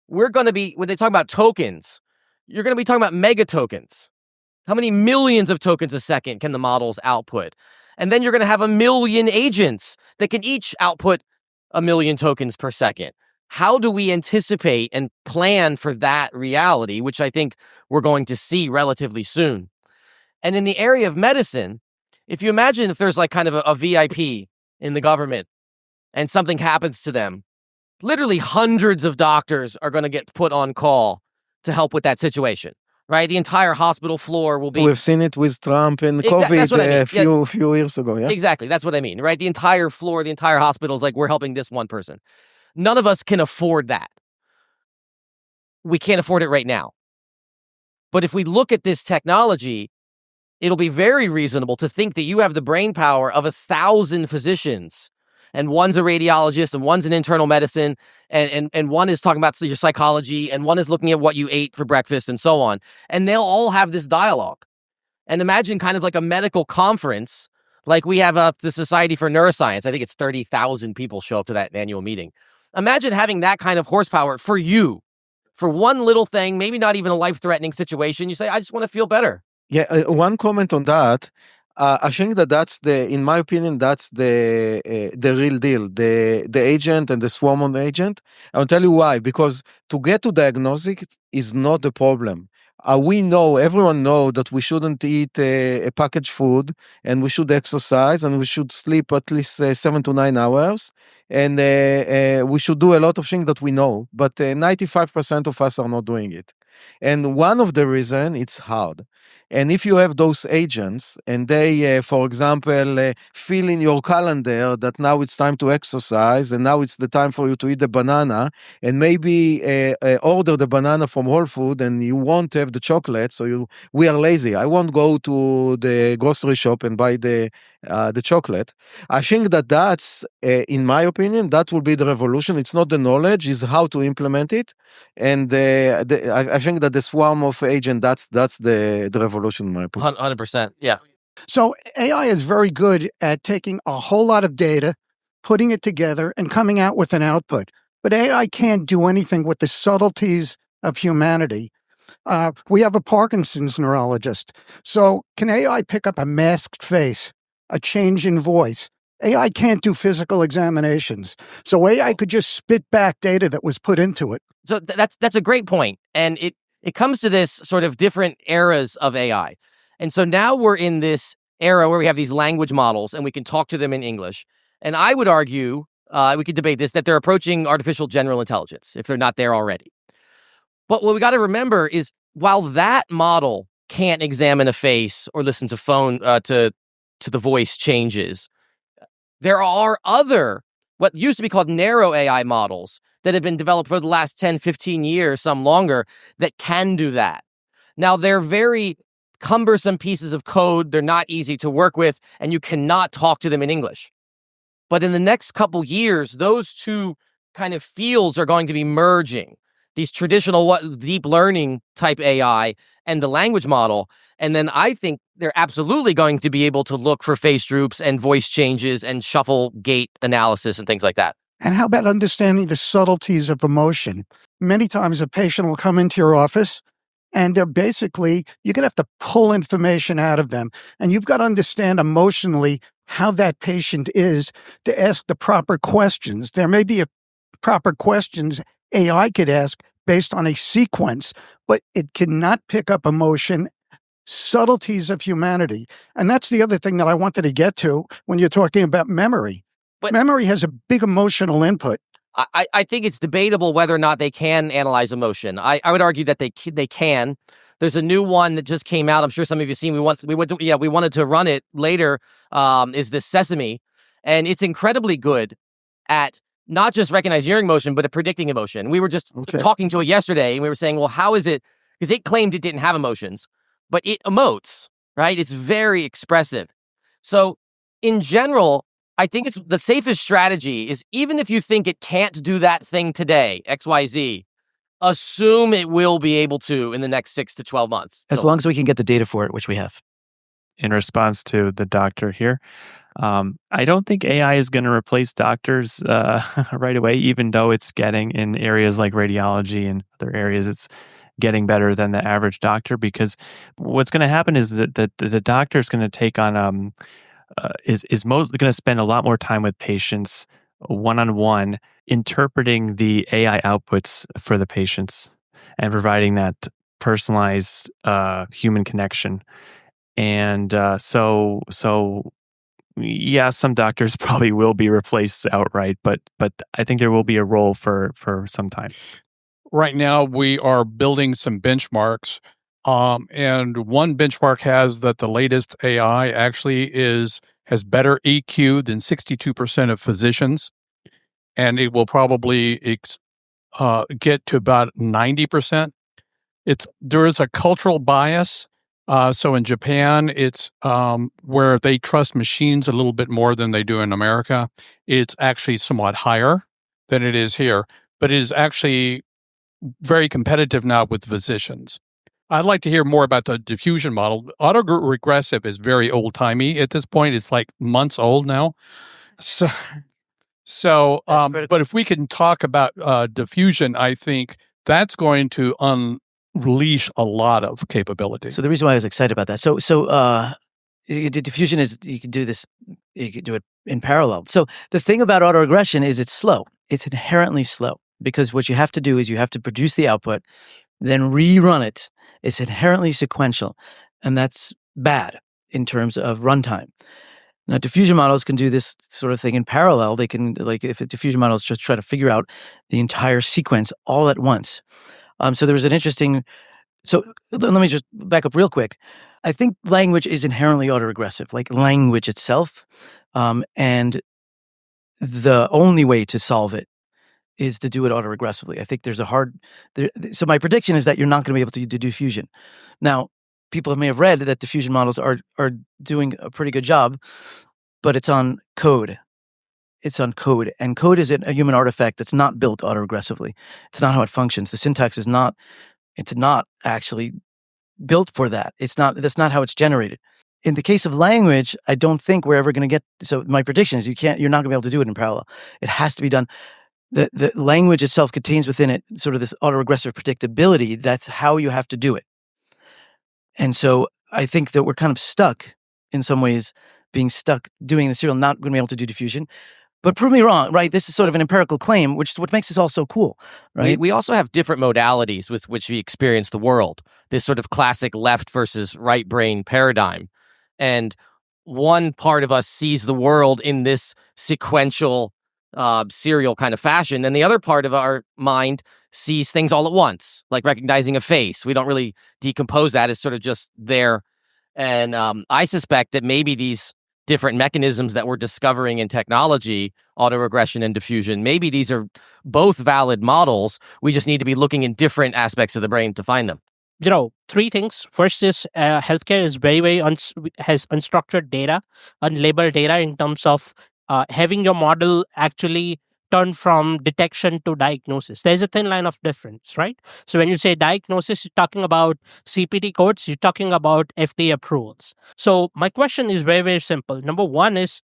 We're going to be, when they talk about tokens, you're going to be talking about mega tokens. How many millions of tokens a second can the models output? And then you're going to have 1 million agents that can each output 1 million tokens per second. How do we anticipate and plan for that reality, which I think we're going to see relatively soon? And in the area of medicine, if you imagine if there's like kind of a VIP in the government and something happens to them, literally hundreds of doctors are going to get put on call to help with that situation. Right, the entire hospital floor will be. We've seen it with Trump and COVID a few years ago. Yeah, exactly. That's what I mean. Right, the entire floor, the entire hospital is like, we're helping this one person. None of us can afford that. We can't afford it right now. But if we look at this technology, it'll be very reasonable to think that you have the brain power of 1,000 physicians. And one's a radiologist, and one's in internal medicine, and one is talking about your psychology, and one is looking at what you ate for breakfast, and so on. And they'll all have this dialogue. And imagine kind of like a medical conference, like we have the Society for Neuroscience. I think it's 30,000 people show up to that annual meeting. Imagine having that kind of horsepower for you, for one little thing, maybe not even a life-threatening situation. You say, I just want to feel better. Yeah, one comment on that. I think that's in my opinion, that's the real deal. The agent and the swarm on the agent. I'll tell you why. Because to get to diagnosis is not the problem. Everyone know that we shouldn't eat a packaged food, and we should exercise, and we should sleep at least 7 to 9 hours, and we should do a lot of things that we know, but 95% of us are not doing it. And one of the reason it's hard. And if you have those agents and they, for example, fill in your calendar that now it's time to exercise and now it's the time for you to eat the banana, and maybe order the banana from Whole Food and you won't have the chocolate, so we are lazy. I won't go to the grocery shop and buy the chocolate. I think that's, in my opinion, that will be the revolution. It's not the knowledge, it's how to implement it. And I think that the swarm of agent, that's the revolution, in my opinion. 100%. Yeah. So AI is very good at taking a whole lot of data, putting it together, and coming out with an output. But AI can't do anything with the subtleties of humanity. We have a Parkinson's neurologist. So can AI pick up a masked face, a change in voice? AI can't do physical examinations. So AI could just spit back data that was put into it. So that's a great point. And it comes to this sort of different eras of AI. And so now we're in this era where we have these language models and we can talk to them in English. And I would argue, we could debate this, that they're approaching artificial general intelligence if they're not there already. But what we got to remember is while that model can't examine a face or listen to to the voice changes, there are other, what used to be called narrow AI models that have been developed for the last 10, 15 years, some longer, that can do that. Now, they're very cumbersome pieces of code. They're not easy to work with, and you cannot talk to them in English. But in the next couple years, those two kind of fields are going to be merging. These traditional deep learning type AI and the language model. And then I think they're absolutely going to be able to look for face droops and voice changes and shuffle gait analysis and things like that. And how about understanding the subtleties of emotion? Many times a patient will come into your office and they're basically, you're going to have to pull information out of them. And you've got to understand emotionally how that patient is to ask the proper questions. There may be proper questions AI could ask based on a sequence, but it cannot pick up emotion, subtleties of humanity. And that's the other thing that I wanted to get to when you're talking about memory. But memory has a big emotional input. I think it's debatable whether or not they can analyze emotion. I would argue that they can. There's a new one that just came out. I'm sure some of you have seen. We wanted to run it later. Is this Sesame, and it's incredibly good at not just recognizing your emotion, but at predicting emotion. We were just talking to it yesterday, and we were saying, well, how is it? Because it claimed it didn't have emotions, but it emotes, right? It's very expressive. So in general, I think it's the safest strategy is even if you think it can't do that thing today, XYZ, assume it will be able to in the next 6 to 12 months. As long as we can get the data for it, which we have. In response to the doctor here, I don't think AI is going to replace doctors right away, even though it's getting in areas like radiology and other areas, it's getting better than the average doctor, because what's going to happen is that the doctor is going to take on is most going to spend a lot more time with patients one-on-one, interpreting the AI outputs for the patients and providing that personalized human connection. And so yeah, some doctors probably will be replaced outright, but I think there will be a role for some time. Right now, we are building some benchmarks. And one benchmark has that the latest AI actually has better EQ than 62% of physicians, and it will probably get to about 90%. There is a cultural bias. So in Japan, it's where they trust machines a little bit more than they do in America. It's actually somewhat higher than it is here, but it is actually very competitive now with physicians. I'd like to hear more about the diffusion model. Autoregressive is very old-timey at this point. It's like months old now. So, but if we can talk about diffusion, I think that's going to unleash a lot of capability. So the reason why I was excited about that. So diffusion is you can do this. You can do it in parallel. So the thing about autoregression is it's slow. It's inherently slow because what you have to do is you have to produce the output, then rerun it. It's inherently sequential, and that's bad in terms of runtime. Now, diffusion models can do this sort of thing in parallel. They can, like, if a diffusion models just try to figure out the entire sequence all at once. So there was an interesting. So let me just back up real quick. I think language is inherently autoregressive, like language itself, and the only way to solve it is to do it autoregressively. I think there's so my prediction is that you're not going to be able to do diffusion. Now, people may have read that diffusion models are doing a pretty good job, but it's on code. It's on code, and code is a human artifact that's not built autoregressively. It's not how it functions. The syntax is not. It's not actually built for that. That's not how it's generated. In the case of language, I don't think we're ever going to get. So my prediction is you're not going to be able to do it in parallel. It has to be done. The language itself contains within it sort of this autoregressive predictability. That's how you have to do it. And so I think that we're kind of stuck in some ways, being stuck doing the serial, not going to be able to do diffusion. But prove me wrong, right? This is sort of an empirical claim, which is what makes this all so cool, right? We also have different modalities with which we experience the world. This sort of classic left versus right brain paradigm. And one part of us sees the world in this sequential serial kind of fashion, and the other part of our mind sees things all at once, like recognizing a face. We don't really decompose that. It's sort of just there. And I suspect that maybe these different mechanisms that we're discovering in technology, autoregression and diffusion, maybe these are both valid models. We just need to be looking in different aspects of the brain to find them. Three things. First is healthcare is very has unstructured data, unlabeled data in terms of having your model actually turn from detection to diagnosis. There's a thin line of difference, right? So when you say diagnosis, you're talking about CPT codes, you're talking about FDA approvals. So my question is very, very simple. Number one is,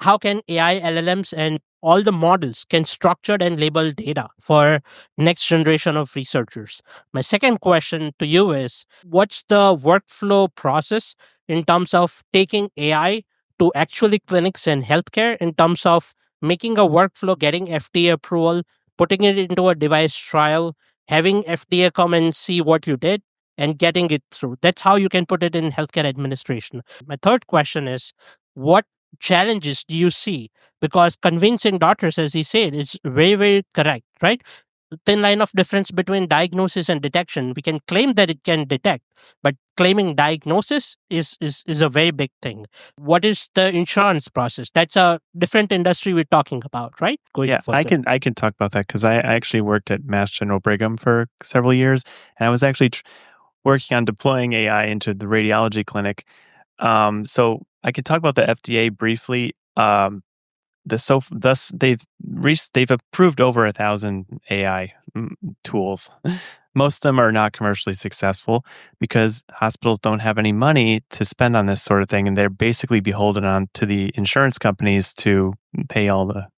how can AI LLMs and all the models can structure and label data for next generation of researchers. My second question to you is, what's the workflow process in terms of taking AI to actually clinics and healthcare, in terms of making a workflow, getting FDA approval, putting it into a device trial, having FDA come and see what you did, and getting it through? That's how you can put it in healthcare administration. My third question is, what challenges do you see? Because convincing doctors, as he said, is very, very correct, right? Thin line of difference between diagnosis and detection. We can claim that it can detect, but claiming diagnosis is a very big thing. What is the insurance process? That's a different industry we're talking about, right? Yeah, I can talk about that because I actually worked at Mass General Brigham for several years, and I was actually working on deploying AI into the radiology clinic. So I could talk about the FDA briefly. They've approved over 1,000 AI tools. Most of them are not commercially successful because hospitals don't have any money to spend on this sort of thing, and they're basically beholden on to the insurance companies to pay all the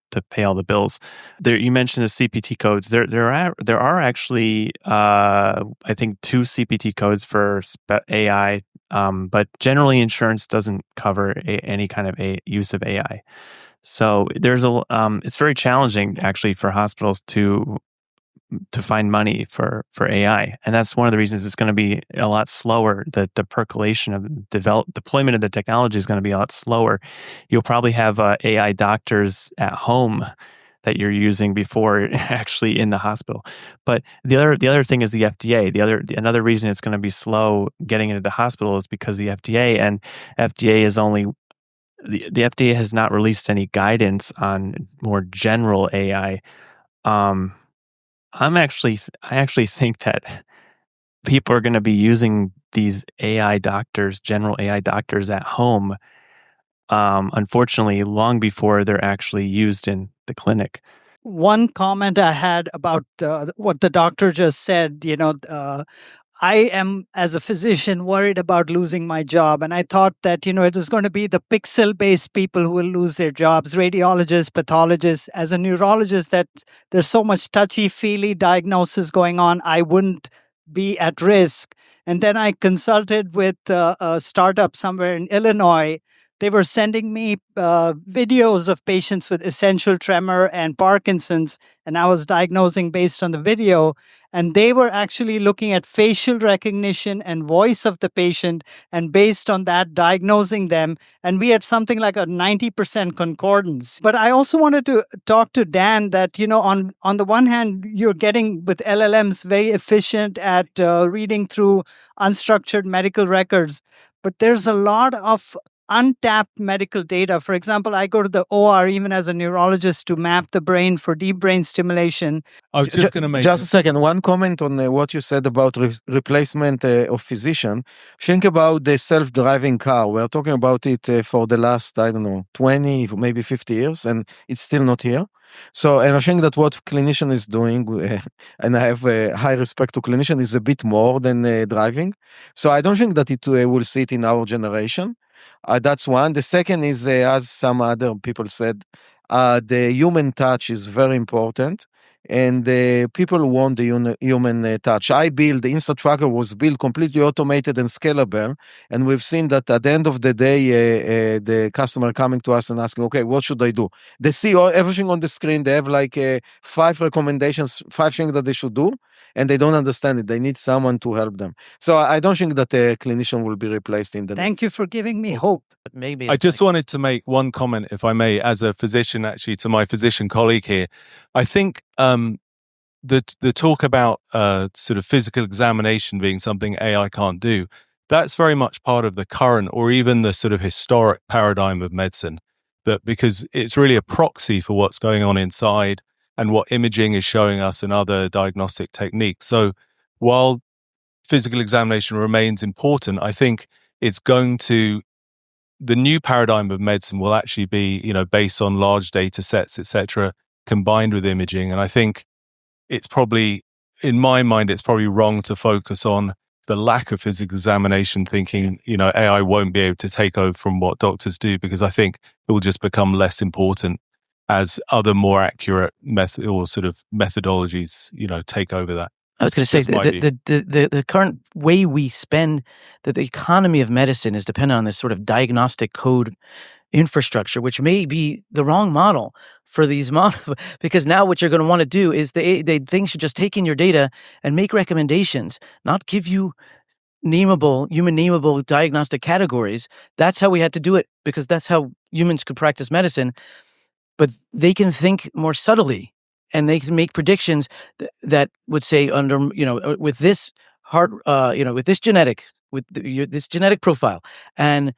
bills. You mentioned the CPT codes. There are actually I think 2 CPT codes for AI, but generally insurance doesn't cover any kind of use of AI. So it's very challenging actually for hospitals to find money for AI, and that's one of the reasons it's going to be a lot slower. The percolation of deployment of the technology is going to be a lot slower. You'll probably have AI doctors at home that you're using before actually in the hospital. But the other thing is the FDA. Another reason it's going to be slow getting into the hospital is because the FDA is only. The FDA has not released any guidance on more general AI. I actually think that people are going to be using these general AI doctors at home, unfortunately, long before they're actually used in the clinic. One comment I had about what the doctor just said, I am, as a physician, worried about losing my job. And I thought that, it was going to be the pixel-based people who will lose their jobs, radiologists, pathologists. As a neurologist, that there's so much touchy-feely diagnosis going on, I wouldn't be at risk. And then I consulted with a startup somewhere in Illinois. They were sending me videos of patients with essential tremor and Parkinson's, and I was diagnosing based on the video. And they were actually looking at facial recognition and voice of the patient, and based on that, diagnosing them. And we had something like a 90% concordance. But I also wanted to talk to Dan that, on the one hand, you're getting with LLMs very efficient at reading through unstructured medical records. But there's a lot of untapped medical data. For example, I go to the OR even as a neurologist to map the brain for deep brain stimulation. I was just going to make just a second. One comment on what you said about replacement of physician. Think about the self-driving car. We're talking about it for the last, 20, maybe 50 years, and it's still not here. So, and I think that what clinician is doing, and I have high respect to clinician, is a bit more than driving. So I don't think that it will sit in our generation. That's one. The second is, as some other people said, the human touch is very important, and people want the human touch. The InstaTracker was built completely automated and scalable, and we've seen that at the end of the day, the customer coming to us and asking, okay, what should I do? They see everything on the screen. They have like 5 recommendations, 5 things that they should do, and they don't understand it. They need someone to help them. So I don't think that a clinician will be replaced in the... Thank you for giving me hope. But maybe I just wanted to make one comment, if I may, as a physician, actually, to my physician colleague here. I think the talk about sort of physical examination being something AI can't do, that's very much part of the current or even the sort of historic paradigm of medicine, that because it's really a proxy for what's going on inside and what imaging is showing us and other diagnostic techniques. So while physical examination remains important, I think the new paradigm of medicine will actually be, based on large data sets, etc., combined with imaging. And I think it's probably, in my mind, it's probably wrong to focus on the lack of physical examination, thinking, AI won't be able to take over from what doctors do, because I think it will just become less important. as other more accurate method or sort of methodologies, take over that. I was going to say That's my view. the current way we spend the economy of medicine is dependent on this sort of diagnostic code infrastructure, which may be the wrong model for these models. Because now what you're going to want to do is things should just take in your data and make recommendations, not give you human nameable diagnostic categories. That's how we had to do it, because that's how humans could practice medicine. But they can think more subtly, and they can make predictions that would say with this heart, with this genetic, this genetic profile, and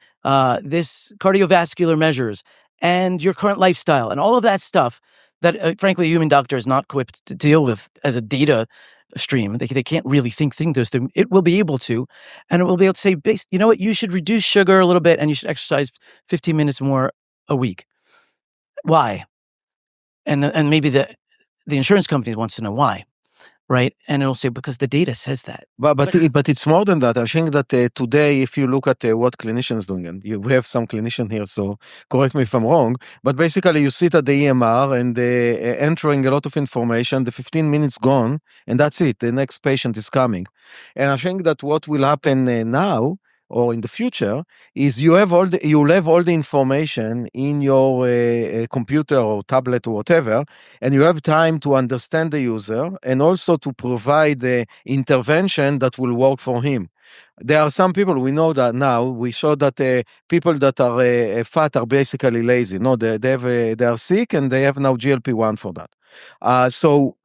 this cardiovascular measures, and your current lifestyle, and all of that stuff that, frankly, a human doctor is not equipped to deal with as a data stream. They can't really think those things. It will be able to, and it will be able to say, you know what, you should reduce sugar a little bit, and you should exercise 15 minutes more a week. Why? And maybe the insurance company wants to know why, right? And it'll say, because the data says that. But it's more than that. I think that today, if you look at what clinicians doing, and we have some clinician here, so correct me if I'm wrong, but basically you sit at the EMR and entering a lot of information, the 15 minutes gone, and that's it. The next patient is coming. And I think that what will happen now or in the future is you'll have all the information in your computer or tablet or whatever, and you have time to understand the user and also to provide the intervention that will work for him. There are some people, we know that now, we show that people that are fat are basically lazy. No, they are sick and they have now GLP-1 for that. So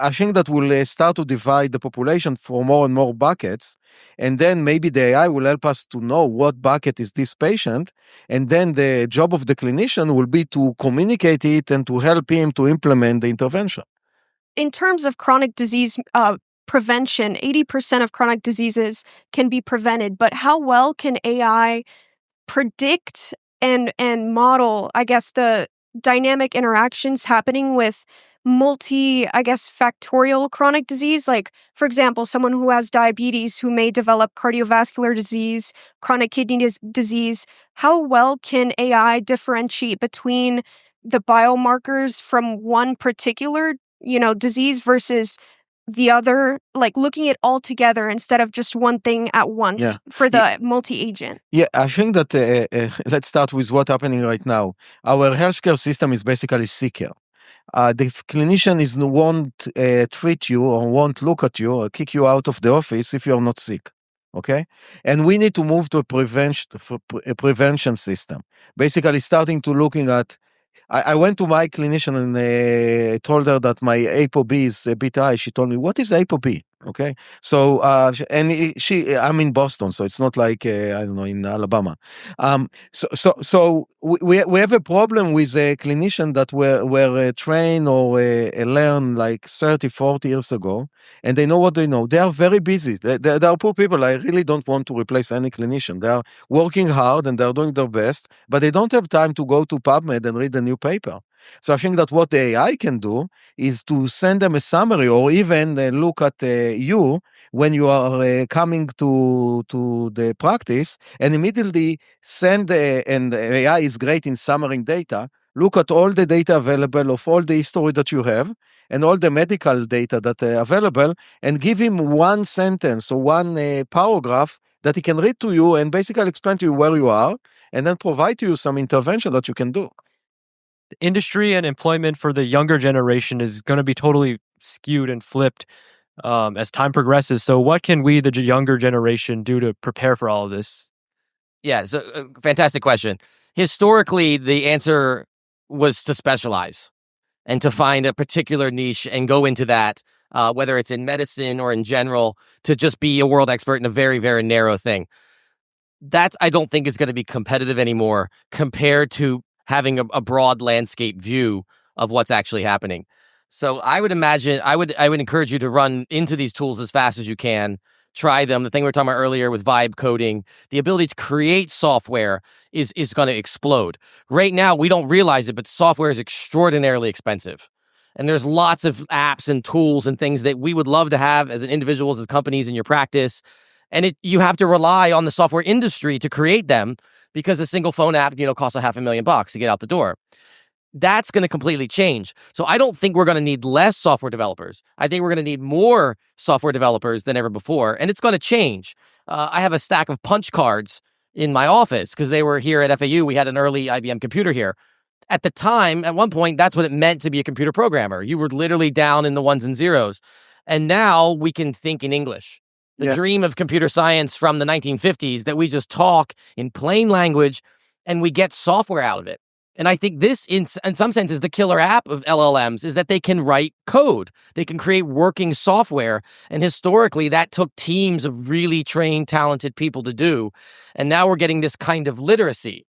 I think that we'll start to divide the population for more and more buckets, and then maybe the AI will help us to know what bucket is this patient, and then the job of the clinician will be to communicate it and to help him to implement the intervention. In terms of chronic disease prevention, 80% of chronic diseases can be prevented, but how well can AI predict and model, I guess, the dynamic interactions happening with factorial chronic disease? Like, for example, someone who has diabetes who may develop cardiovascular disease, chronic kidney disease. How well can AI differentiate between the biomarkers from one particular, disease versus the other, like looking at all together instead of just one thing at once for the multi-agent? Yeah, I think that let's start with what's happening right now. Our healthcare system is basically sicker. The clinician won't treat you or won't look at you or kick you out of the office if you're not sick. Okay? And we need to move to a prevention system. Basically starting to looking at, I went to my clinician and told her that my ApoB is a bit high. She told me, what is ApoB? Okay. So, I'm in Boston, so it's not like, I don't know, in Alabama. So we have a problem with a clinician that were trained or learned like 30, 40 years ago, and they know what they know. They are very busy. They are poor people. I really don't want to replace any clinician. They are working hard and they're doing their best, but they don't have time to go to PubMed and read a new paper. So I think that what the AI can do is to send them a summary or even look at you when you are coming to the practice and immediately send, and AI is great in summarizing data, look at all the data available of all the history that you have and all the medical data that are available, and give him one sentence or one paragraph that he can read to you and basically explain to you where you are and then provide to you some intervention that you can do. The industry and employment for the younger generation is going to be totally skewed and flipped as time progresses. So what can we, the younger generation, do to prepare for all of this? Yeah, so fantastic question. Historically, the answer was to specialize and to find a particular niche and go into that, whether it's in medicine or in general, to just be a world expert in a very, very narrow thing. That, I don't think, is going to be competitive anymore compared to having a broad landscape view of what's actually happening. So I would imagine, I would encourage you to run into these tools as fast as you can. Try them. The thing we were talking about earlier with vibe coding, the ability to create software is going to explode. Right now, we don't realize it, but software is extraordinarily expensive. And there's lots of apps and tools and things that we would love to have as individuals, as companies in your practice. And you have to rely on the software industry to create them, because a single phone app, costs $500,000 to get out the door. That's going to completely change. So I don't think we're going to need less software developers. I think we're going to need more software developers than ever before, and it's going to change. I have a stack of punch cards in my office because they were here at FAU. We had an early IBM computer here. At the time, at one point, that's what it meant to be a computer programmer. You were literally down in the ones and zeros. And now we can think in English. The dream of computer science from the 1950s that we just talk in plain language and we get software out of it. And I think this, in some sense, is the killer app of LLMs, is that they can write code. They can create working software. And historically, that took teams of really trained, talented people to do. And now we're getting this kind of literacy.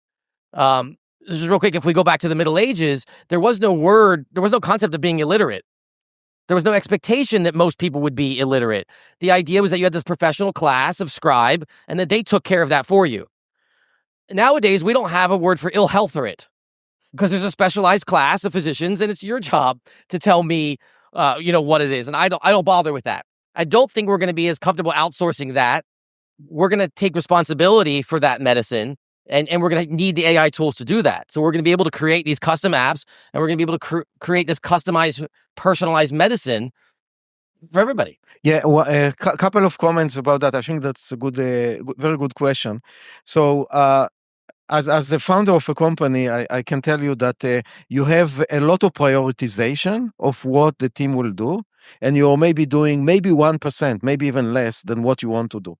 Just real quick, if we go back to the Middle Ages, there was no concept of being illiterate. There was no expectation that most people would be illiterate. The idea was that you had this professional class of scribe and that they took care of that for you. Nowadays, we don't have a word for ill health it because there's a specialized class of physicians and it's your job to tell me, what it is. And I don't bother with that. I don't think we're going to be as comfortable outsourcing that. We're going to take responsibility for that medicine. And we're going to need the AI tools to do that. So we're going to be able to create these custom apps, and we're going to be able to create this customized, personalized medicine for everybody. Yeah, well, a couple of comments about that. I think that's a very good question. So, as the founder of a company, I can tell you that you have a lot of prioritization of what the team will do, and you're maybe doing 1%, maybe even less than what you want to do.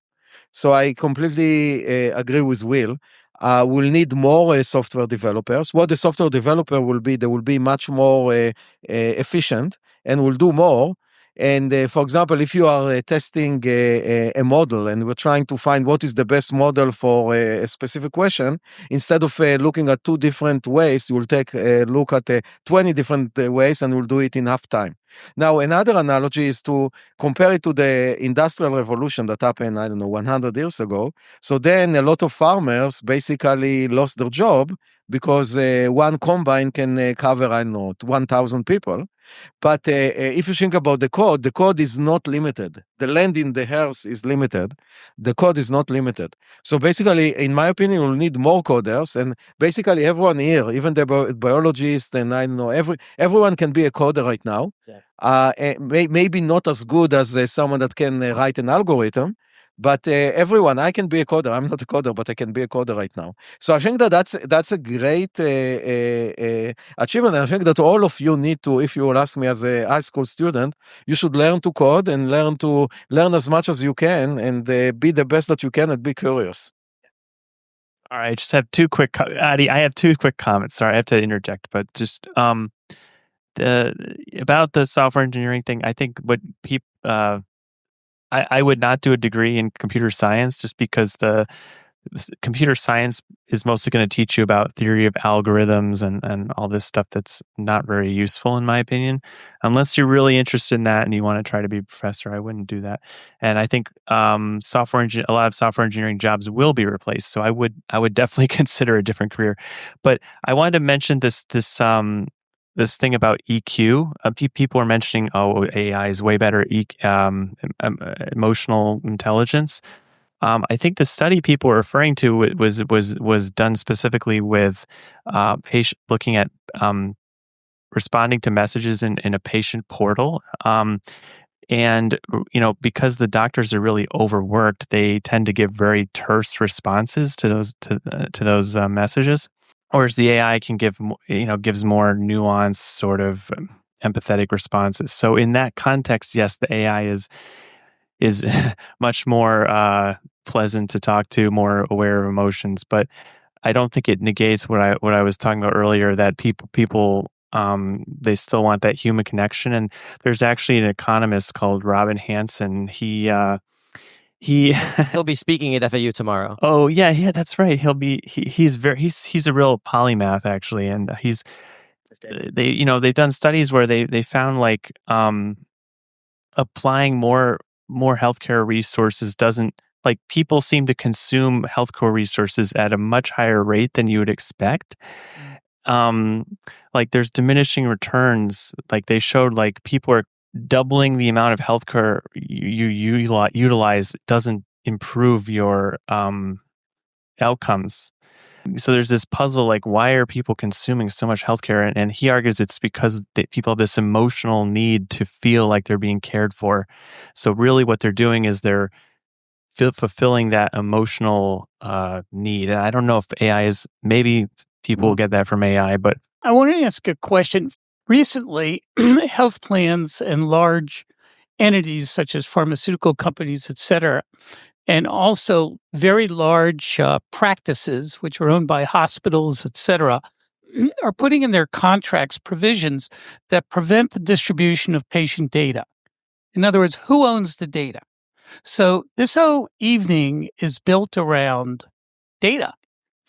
So I completely agree with Will. We'll need more software developers. What the software developer will be, they will be much more efficient and will do more. And for example, if you are testing a model and we're trying to find what is the best model for a specific question, instead of looking at 2 different ways, you will take a look at 20 different ways and we'll do it in half time. Now, another analogy is to compare it to the industrial revolution that happened, 100 years ago. So then a lot of farmers basically lost their job because one combine can cover, 1,000 people. But if you think about the code is not limited. The land in the house is limited. The code is not limited. So basically, in my opinion, we'll need more coders. And basically, everyone here, even the biologists and everyone can be a coder right now. Exactly. Maybe not as good as someone that can write an algorithm. But everyone, I can be a coder. I'm not a coder, but I can be a coder right now. So I think that's a great achievement. And I think that all of you need to, if you will ask me as a high school student, you should learn to code and learn as much as you can and be the best that you can and be curious. All right, I just have Adi, I have 2 quick comments. Sorry, I have to interject, but just about the software engineering thing, I think what people... I would not do a degree in computer science just because the computer science is mostly going to teach you about theory of algorithms and all this stuff that's not very useful in my opinion. Unless you're really interested in that and you want to try to be a professor, I wouldn't do that. And I think a lot of software engineering jobs will be replaced. So I would definitely consider a different career. But I wanted to mention this thing about EQ. People are mentioning, AI is way better emotional intelligence. I think the study people are referring to was done specifically with looking at responding to messages in a patient portal. And because the doctors are really overworked, they tend to give very terse responses to those messages. Whereas the AI can gives more nuanced sort of empathetic responses. So in that context, yes, the AI is much more pleasant to talk to, more aware of emotions. But I don't think it negates what I was talking about earlier, that people they still want that human connection. And there's actually an economist called Robin Hanson. He'll be speaking at FAU tomorrow. Oh yeah, that's right. He's a real polymath actually, and they've done studies where they found like applying more healthcare resources doesn't, like, people seem to consume healthcare resources at a much higher rate than you would expect. Like there's diminishing returns. Like they showed like people are doubling the amount of healthcare you utilize doesn't improve your outcomes. So there's this puzzle, like, why are people consuming so much healthcare? And he argues it's because people have this emotional need to feel like they're being cared for. So really what they're doing is they're fulfilling that emotional need. And I don't know if AI is, maybe people will get that from AI, but I want to ask a question. Recently, health plans and large entities such as pharmaceutical companies, et cetera, and also very large practices, which are owned by hospitals, et cetera, are putting in their contracts provisions that prevent the distribution of patient data. In other words, who owns the data? So this whole evening is built around data.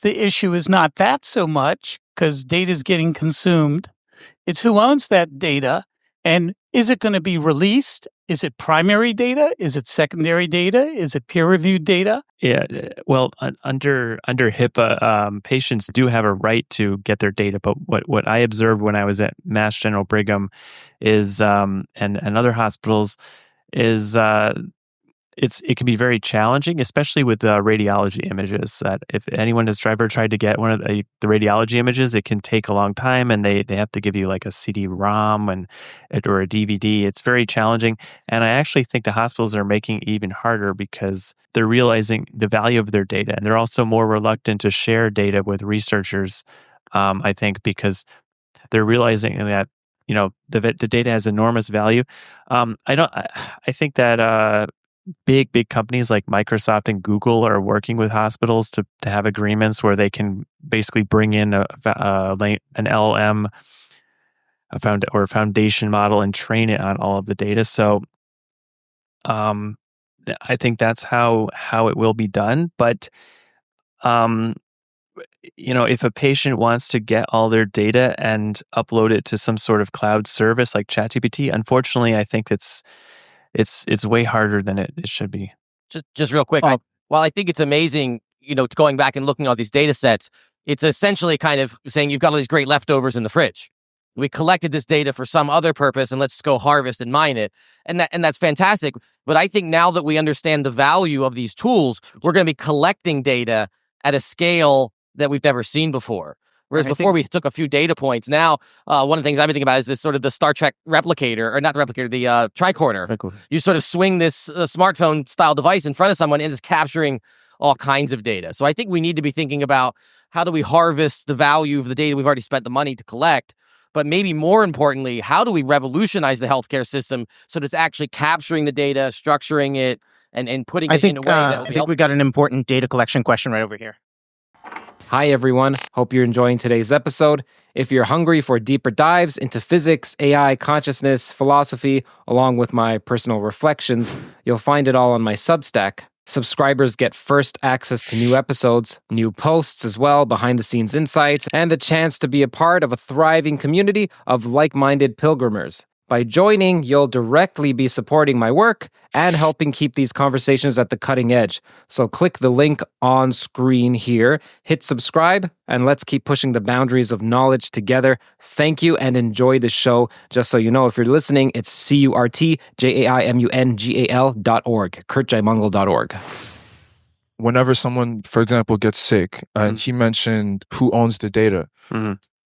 The issue is not that so much because data is getting consumed. It's who owns that data, and is it going to be released? Is it primary data? Is it secondary data? Is it peer-reviewed data? Yeah, well, under HIPAA, patients do have a right to get their data. But what I observed when I was at Mass General Brigham is, and other hospitals, is it can be very challenging, especially with radiology images. That if anyone has ever tried to get one of the radiology images, it can take a long time, and they have to give you like a CD-ROM or a DVD. It's very challenging, and I actually think the hospitals are making it even harder because they're realizing the value of their data, and they're also more reluctant to share data with researchers. I think because they're realizing that the data has enormous value. I think that. Big companies like Microsoft and Google are working with hospitals to have agreements where they can basically bring in an LLM, or a foundation model, and train it on all of the data. So, I think that's how it will be done. But, if a patient wants to get all their data and upload it to some sort of cloud service like ChatGPT, unfortunately, I think it's way harder than it should be. Just real quick, while I think it's amazing, going back and looking at all these data sets, it's essentially kind of saying you've got all these great leftovers in the fridge. We collected this data for some other purpose, and let's go harvest and mine it. And that's fantastic. But I think now that we understand the value of these tools, we're going to be collecting data at a scale that we've never seen before. Whereas before we took a few data points. Now, one of the things I've been thinking about is this sort of the Star Trek replicator, or not the replicator, the tricorder. You sort of swing this smartphone style device in front of someone, and it's capturing all kinds of data. So I think we need to be thinking about how do we harvest the value of the data we've already spent the money to collect, but maybe more importantly, how do we revolutionize the healthcare system so that it's actually capturing the data, structuring it, and putting it in a way that will be I think we got an important data collection question right over here. Hi, everyone. Hope you're enjoying today's episode. If you're hungry for deeper dives into physics, AI, consciousness, philosophy, along with my personal reflections, you'll find it all on my Substack. Subscribers get first access to new episodes, new posts as well, behind-the-scenes insights, and the chance to be a part of a thriving community of like-minded pilgrimers. By joining, you'll directly be supporting my work and helping keep these conversations at the cutting edge. So click the link on screen here, hit subscribe, and let's keep pushing the boundaries of knowledge together. Thank you and enjoy the show. Just so you know, if you're listening, it's CurtJaimungal.org, CurtJaimungal.org. Whenever someone, for example, gets sick, and he mentioned who owns the data,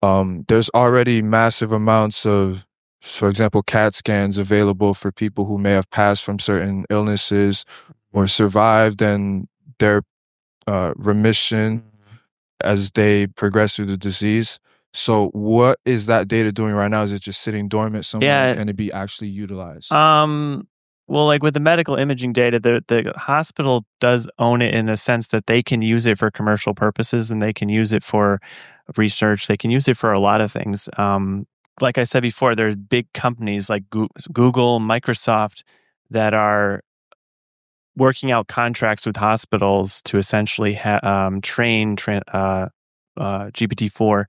there's already massive amounts of, for example, CAT scans available for people who may have passed from certain illnesses or survived, and their remission as they progress through the disease. So what is that data doing right now? Is it just sitting dormant somewhere? Yeah. Can it be actually utilized? Well, like with the medical imaging data, the hospital does own it in the sense that they can use it for commercial purposes, and they can use it for research. They can use it for a lot of things. Like I said before, there's big companies like Google, Microsoft that are working out contracts with hospitals to essentially train GPT-4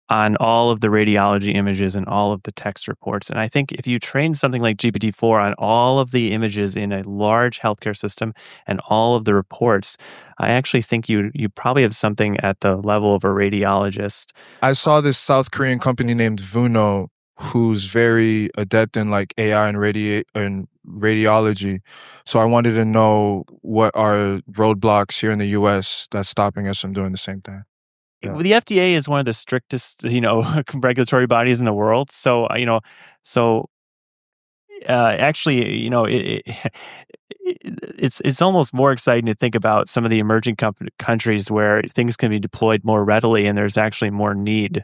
on all of the radiology images and all of the text reports. And I think if you train something like GPT-4 on all of the images in a large healthcare system and all of the reports, I actually think you probably have something at the level of a radiologist. I saw this South Korean company named Vuno, who's very adept in like AI and radiology. So I wanted to know what are roadblocks here in the US that's stopping us from doing the same thing. the FDA is one of the strictest, regulatory bodies in the world. So, actually, it's almost more exciting to think about some of the emerging countries where things can be deployed more readily and there's actually more need.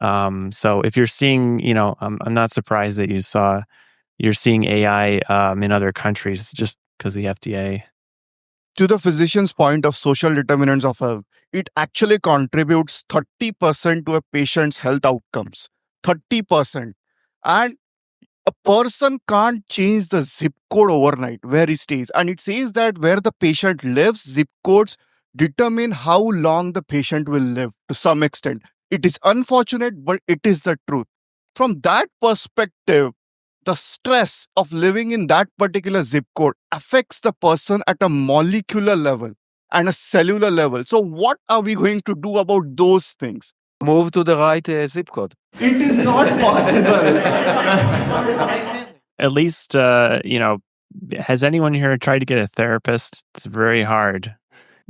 So if you're seeing, I'm not surprised that you're seeing AI in other countries just because of the FDA. To the physician's point of social determinants of health, it actually contributes 30% to a patient's health outcomes. 30%. And a person can't change the zip code overnight where he stays. And it says that where the patient lives, zip codes determine how long the patient will live to some extent. It is unfortunate, but it is the truth. From that perspective, the stress of living in that particular zip code affects the person at a molecular level and a cellular level. So what are we going to do about those things? Move to the right zip code. It is not possible. At least, has anyone here tried to get a therapist? It's very hard.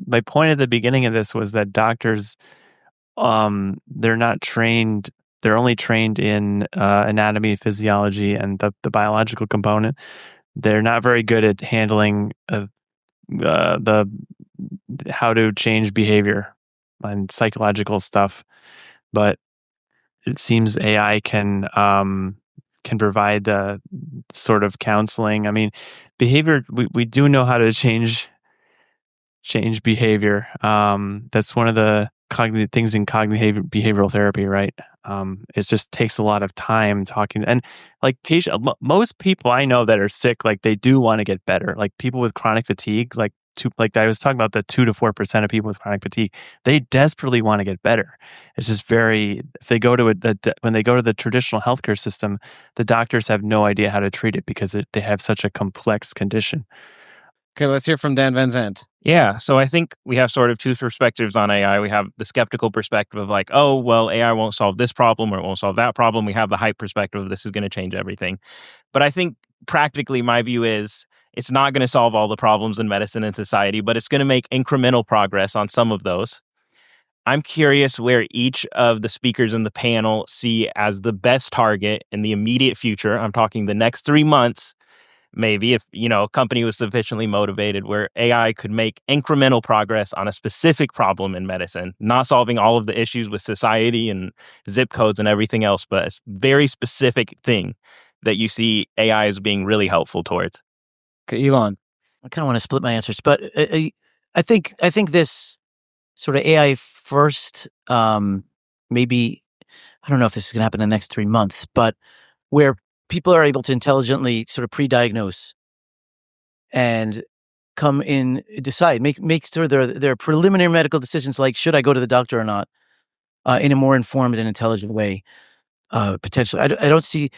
My point at the beginning of this was that doctors, they're not trained. They're only trained in anatomy, physiology, and the biological component. They're not very good at handling the how to change behavior and psychological stuff. But it seems AI can provide the sort of counseling. I mean, behavior. We do know how to change behavior. That's one of the cognitive things in cognitive behavioral therapy, right? It just takes a lot of time talking, and like most people I know that are sick, like they do want to get better. Like people with chronic fatigue, like I was talking about the 2 to 4% of people with chronic fatigue, they desperately want to get better. It's just if they go to when they go to the traditional healthcare system, the doctors have no idea how to treat it because they have such a complex condition. Okay, let's hear from Dan Van Zandt. Yeah, so I think we have sort of two perspectives on AI. We have the skeptical perspective of like, oh, well, AI won't solve this problem or it won't solve that problem. We have the hype perspective of this is going to change everything. But I think practically my view is it's not going to solve all the problems in medicine and society, but it's going to make incremental progress on some of those. I'm curious where each of the speakers in the panel see as the best target in the immediate future. I'm talking the next 3 months. Maybe if, a company was sufficiently motivated where AI could make incremental progress on a specific problem in medicine, not solving all of the issues with society and zip codes and everything else, but a very specific thing that you see AI as being really helpful towards. Okay, Elan. I kind of want to split my answers, but I think this sort of AI first, maybe, I don't know if this is going to happen in the next 3 months, but where people are able to intelligently sort of pre-diagnose and come in, decide, make sort of their preliminary medical decisions, like should I go to the doctor or not, in a more informed and intelligent way. Potentially, I don't see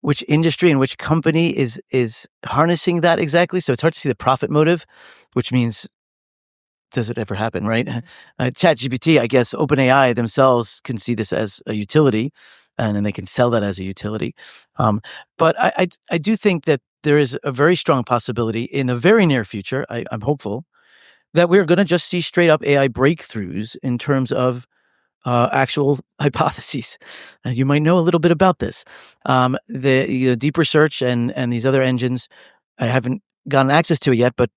which industry and which company is harnessing that exactly. So it's hard to see the profit motive, which means, does it ever happen, right? ChatGPT, I guess, OpenAI themselves can see this as a utility, and then they can sell that as a utility. But I do think that there is a very strong possibility in the very near future, I'm hopeful, that we're going to just see straight up AI breakthroughs in terms of actual hypotheses. You might know a little bit about this. The deep research and these other engines, I haven't gotten access to it yet, but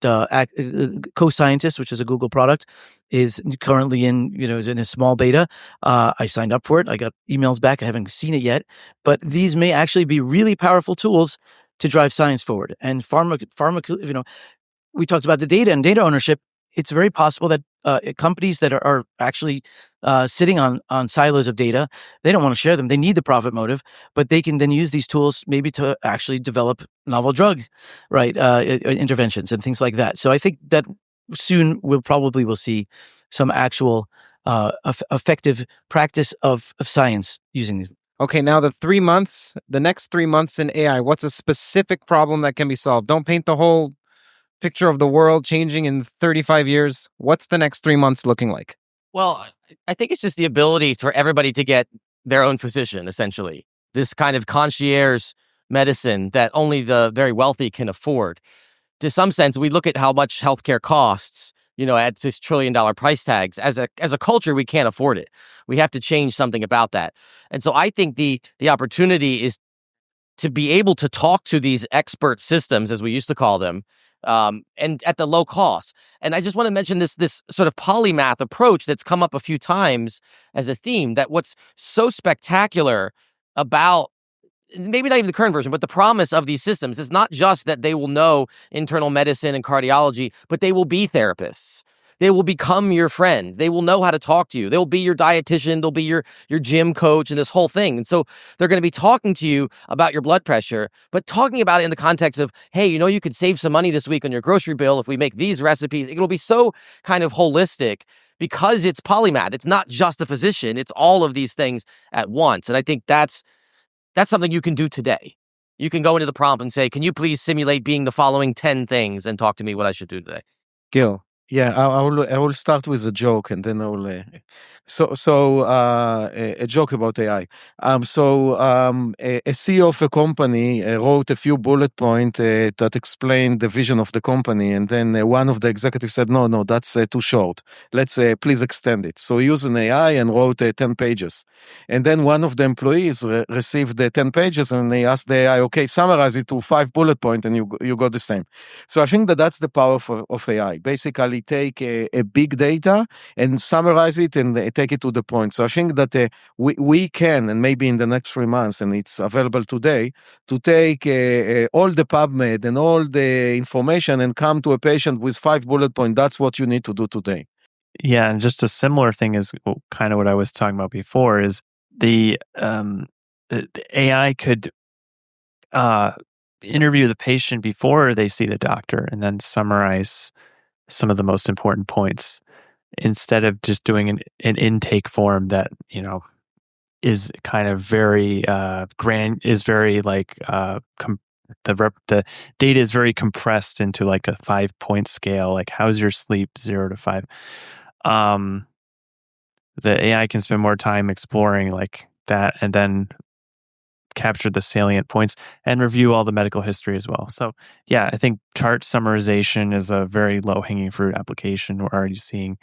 Co-Scientist, which is a Google product, is currently is in a small beta. I signed up for it. I got emails back. I haven't seen it yet, but these may actually be really powerful tools to drive science forward. And we talked about the data and data ownership. It's very possible that companies that are actually sitting on silos of data, they don't want to share them. They need the profit motive, but they can then use these tools maybe to actually develop novel drug, right, interventions and things like that. So I think that soon we'll see some actual effective practice of science using these. Okay, now the next 3 months in AI, what's a specific problem that can be solved? Don't paint the whole picture of the world changing in 35 years. What's the next 3 months looking like? Well, I think it's just the ability for everybody to get their own physician, essentially. This kind of concierge medicine that only the very wealthy can afford. To some sense, we look at how much healthcare costs. at this $1 trillion price tags. As a culture, we can't afford it. We have to change something about that. And so I think the opportunity is to be able to talk to these expert systems, as we used to call them, and at the low cost. And I just want to mention this sort of polymath approach that's come up a few times as a theme, that what's so spectacular about maybe not even the current version, but the promise of these systems is not just that they will know internal medicine and cardiology, but they will be therapists. They will become your friend. They will know how to talk to you. They'll be your dietitian. They'll be your gym coach and this whole thing. And so they're going to be talking to you about your blood pressure, but talking about it in the context of, hey, you could save some money this week on your grocery bill if we make these recipes. It'll be so kind of holistic because it's polymath. It's not just a physician. It's all of these things at once. And I think that's something you can do today. You can go into the prompt and say, can you please simulate being the following 10 things and talk to me what I should do today? Gil. Yeah, I will start with a joke, and then I will. A joke about AI. A CEO of a company wrote a few bullet points that explained the vision of the company, and then one of the executives said, "No, that's too short. Let's please extend it." So he used an AI and wrote 10 pages, and then one of the employees received the 10 pages, and they asked the AI, "Okay, summarize it to 5 bullet points," and you got the same. So I think that's the power of AI. Basically, take a big data and summarize it and take it to the point. So I think that we can, and maybe in the next 3 months, and it's available today, to take all the PubMed and all the information and come to a patient with 5 bullet points. That's what you need to do today. Yeah, and just a similar thing is kind of what I was talking about before is the AI could interview the patient before they see the doctor and then summarize some of the most important points instead of just doing an intake form that, is kind of very the data is very compressed into like a 5-point scale. Like, how's your sleep, 0 to 5? The AI can spend more time exploring like that and then capture the salient points and review all the medical history as well. So yeah, I think chart summarization is a very low-hanging fruit application we're already seeing.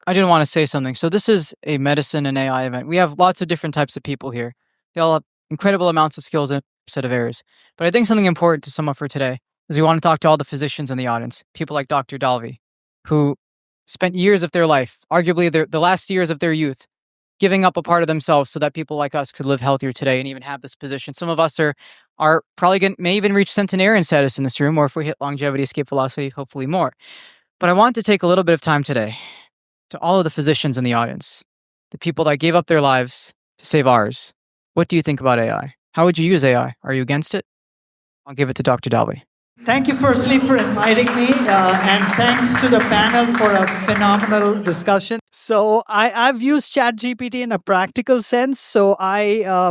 I didn't want to say something. So this is a medicine and AI event. We have lots of different types of people here. They all have incredible amounts of skills in a set of areas. But I think something important to sum up for today is we want to talk to all the physicians in the audience, people like Dr. Dalvi, who spent years of their life, arguably the last years of their youth, giving up a part of themselves so that people like us could live healthier today and even have this position. Some of us are probably may even reach centenarian status in this room, or if we hit longevity, escape velocity, hopefully more. But I want to take a little bit of time today to all of the physicians in the audience, the people that gave up their lives to save ours. What do you think about AI? How would you use AI? Are you against it? I'll give it to Dr. Dalby. Thank you firstly for inviting me, and thanks to the panel for a phenomenal discussion. So I've used ChatGPT in a practical sense. So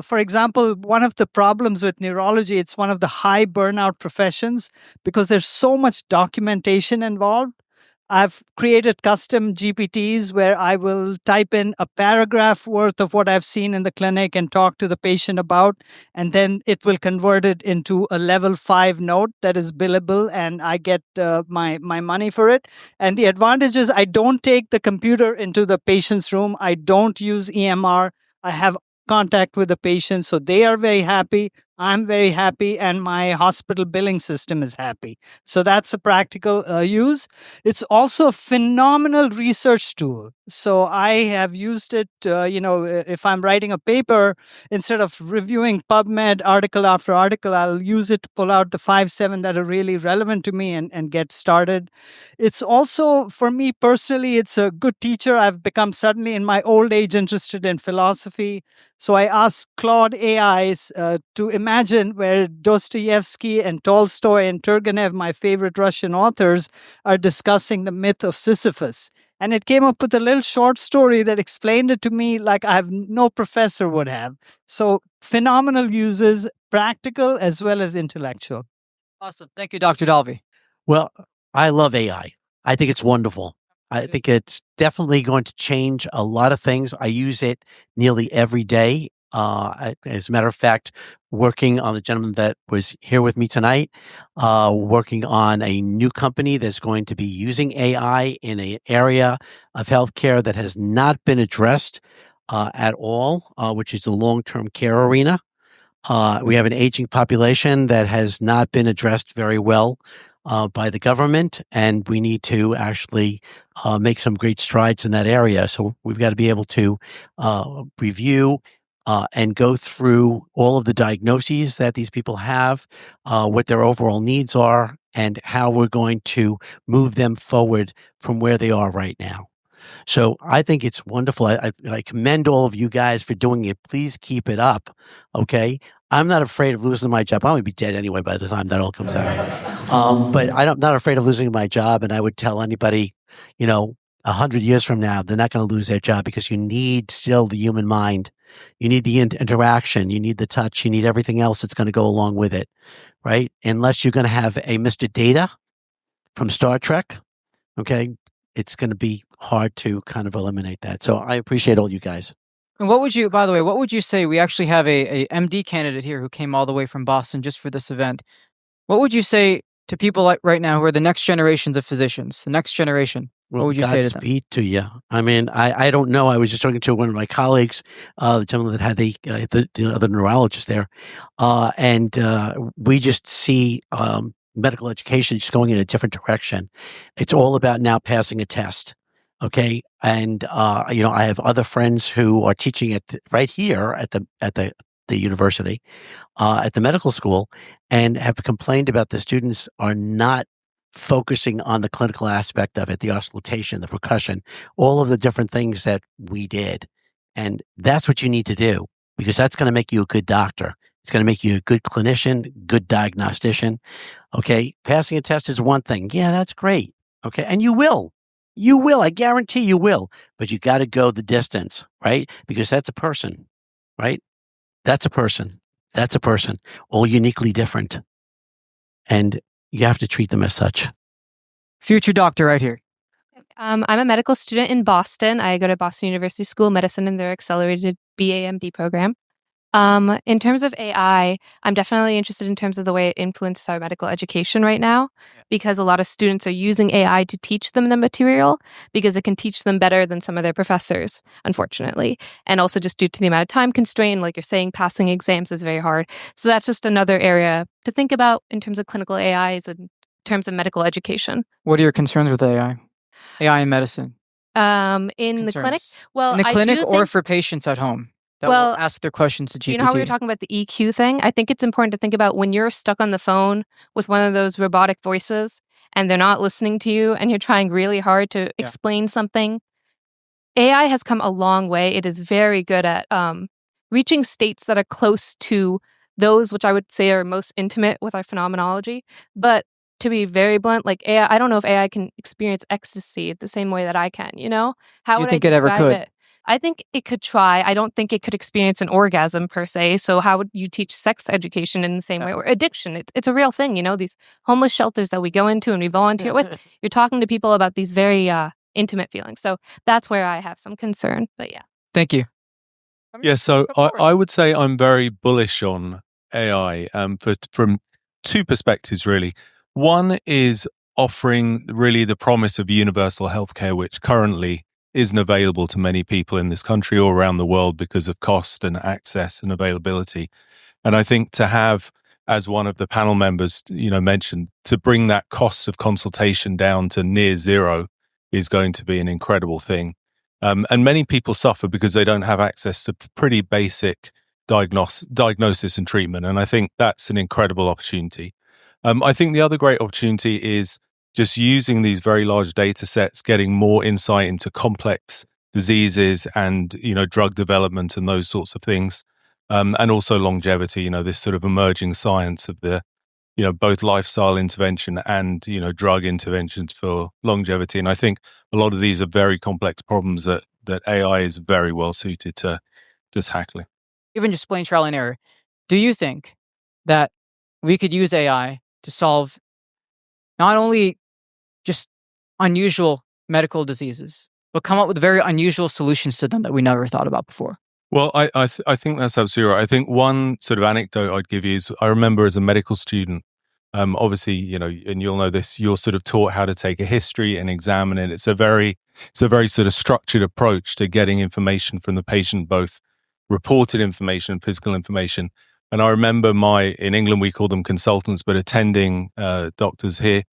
for example, one of the problems with neurology, it's one of the high burnout professions because there's so much documentation involved. I've created custom GPTs where I will type in a paragraph worth of what I've seen in the clinic and talk to the patient about, and then it will convert it into a level 5 note that is billable, and I get my money for it. And the advantage is I don't take the computer into the patient's room. I don't use EMR. I have contact with the patient, so they are very happy. I'm very happy, and my hospital billing system is happy. So that's a practical use. It's also a phenomenal research tool. So I have used it, if I'm writing a paper, instead of reviewing PubMed article after article, I'll use it to pull out the 5-7 that are really relevant to me and get started. It's also, for me personally, it's a good teacher. I've become suddenly in my old age interested in philosophy. So I asked Claude AIs to imagine where Dostoevsky and Tolstoy and Turgenev, my favorite Russian authors, are discussing the myth of Sisyphus. And it came up with a little short story that explained it to me like no professor would have. So phenomenal uses, practical as well as intellectual. Awesome. Thank you, Dr. Dalby. Well, I love AI. I think it's wonderful. I think it's definitely going to change a lot of things. I use it nearly every day. As a matter of fact, working on the gentleman that was here with me tonight, working on a new company that's going to be using AI in an area of healthcare that has not been addressed at all, which is the long-term care arena. We have an aging population that has not been addressed very well by the government, and we need to actually make some great strides in that area. So we've got to be able to review and go through all of the diagnoses that these people have, what their overall needs are, and how we're going to move them forward from where they are right now. So I think it's wonderful. I commend all of you guys for doing it. Please keep it up. Okay. I'm not afraid of losing my job. I'm going to be dead anyway by the time that all comes out. But I'm not afraid of losing my job. And I would tell anybody, 100 years from now, they're not going to lose their job because you need still the human mind. You need the interaction. You need the touch. You need everything else that's going to go along with it, right? Unless you're going to have a Mr. Data from Star Trek, okay, it's going to be hard to kind of eliminate that. So I appreciate all you guys. And what would you say? We actually have a MD candidate here who came all the way from Boston just for this event. What would you say to people like right now who are the next generations of physicians, the next generation? Well, what would you say to them? Godspeed to you. I mean, I don't know. I was just talking to one of my colleagues, the gentleman that had the other neurologist there, and we just see medical education just going in a different direction. It's all about now passing a test. Okay. And, I have other friends who are teaching right here at the university, at the medical school, and have complained about the students are not focusing on the clinical aspect of it, the auscultation, the percussion, all of the different things that we did. And that's what you need to do, because that's going to make you a good doctor. It's going to make you a good clinician, good diagnostician. Okay. Passing a test is one thing. Yeah, that's great. Okay. And you will. You will. I guarantee you will. But you got to go the distance, right? Because that's a person, right? That's a person. That's a person, all uniquely different. And you have to treat them as such. Future doctor right here. I'm a medical student in Boston. I go to Boston University School of Medicine in their accelerated BA/MD program. In terms of AI, I'm definitely interested in terms of the way it influences our medical education right now, because a lot of students are using AI to teach them the material because it can teach them better than some of their professors, unfortunately. And also just due to the amount of time constraint, like you're saying, passing exams is very hard. So that's just another area to think about in terms of clinical AIs and in terms of medical education. What are your concerns with AI? AI in medicine? In the clinic? Well, in the I clinic do or think- for patients at home that Well, will ask their questions to GPT? You know how we were talking about the EQ thing? I think it's important to think about when you're stuck on the phone with one of those robotic voices and they're not listening to you and you're trying really hard to explain something. AI has come a long way. It is very good at reaching states that are close to those which I would say are most intimate with our phenomenology. But to be very blunt, like AI, I don't know if AI can experience ecstasy the same way that I can, How Do you would think I it ever describe could? it? I think it could try. I don't think it could experience an orgasm per se. So how would you teach sex education in the same way? Or addiction? It's a real thing. These homeless shelters that we go into and we volunteer with. You're talking to people about these very intimate feelings. So that's where I have some concern. But yeah. Thank you. Yeah, so I would say I'm very bullish on AI from two perspectives, really. One is offering really the promise of universal healthcare, which currently isn't available to many people in this country or around the world because of cost and access and availability. And I think to have, as one of the panel members, mentioned, to bring that cost of consultation down to near zero is going to be an incredible thing. And many people suffer because they don't have access to pretty basic diagnosis and treatment. And I think that's an incredible opportunity. I think the other great opportunity is just using these very large data sets, getting more insight into complex diseases and, drug development and those sorts of things. And also longevity, this sort of emerging science of the, both lifestyle intervention and, drug interventions for longevity. And I think a lot of these are very complex problems that AI is very well suited to tackling. Even just plain trial and error. Do you think that we could use AI to solve not only just unusual medical diseases, but come up with very unusual solutions to them that we never thought about before? Well, I think that's absolutely right. I think one sort of anecdote I'd give you is I remember as a medical student, obviously, and you'll know this, you're sort of taught how to take a history and examine it. It's a very sort of structured approach to getting information from the patient, both reported information and physical information. And I remember in England, we call them consultants, but attending doctors here.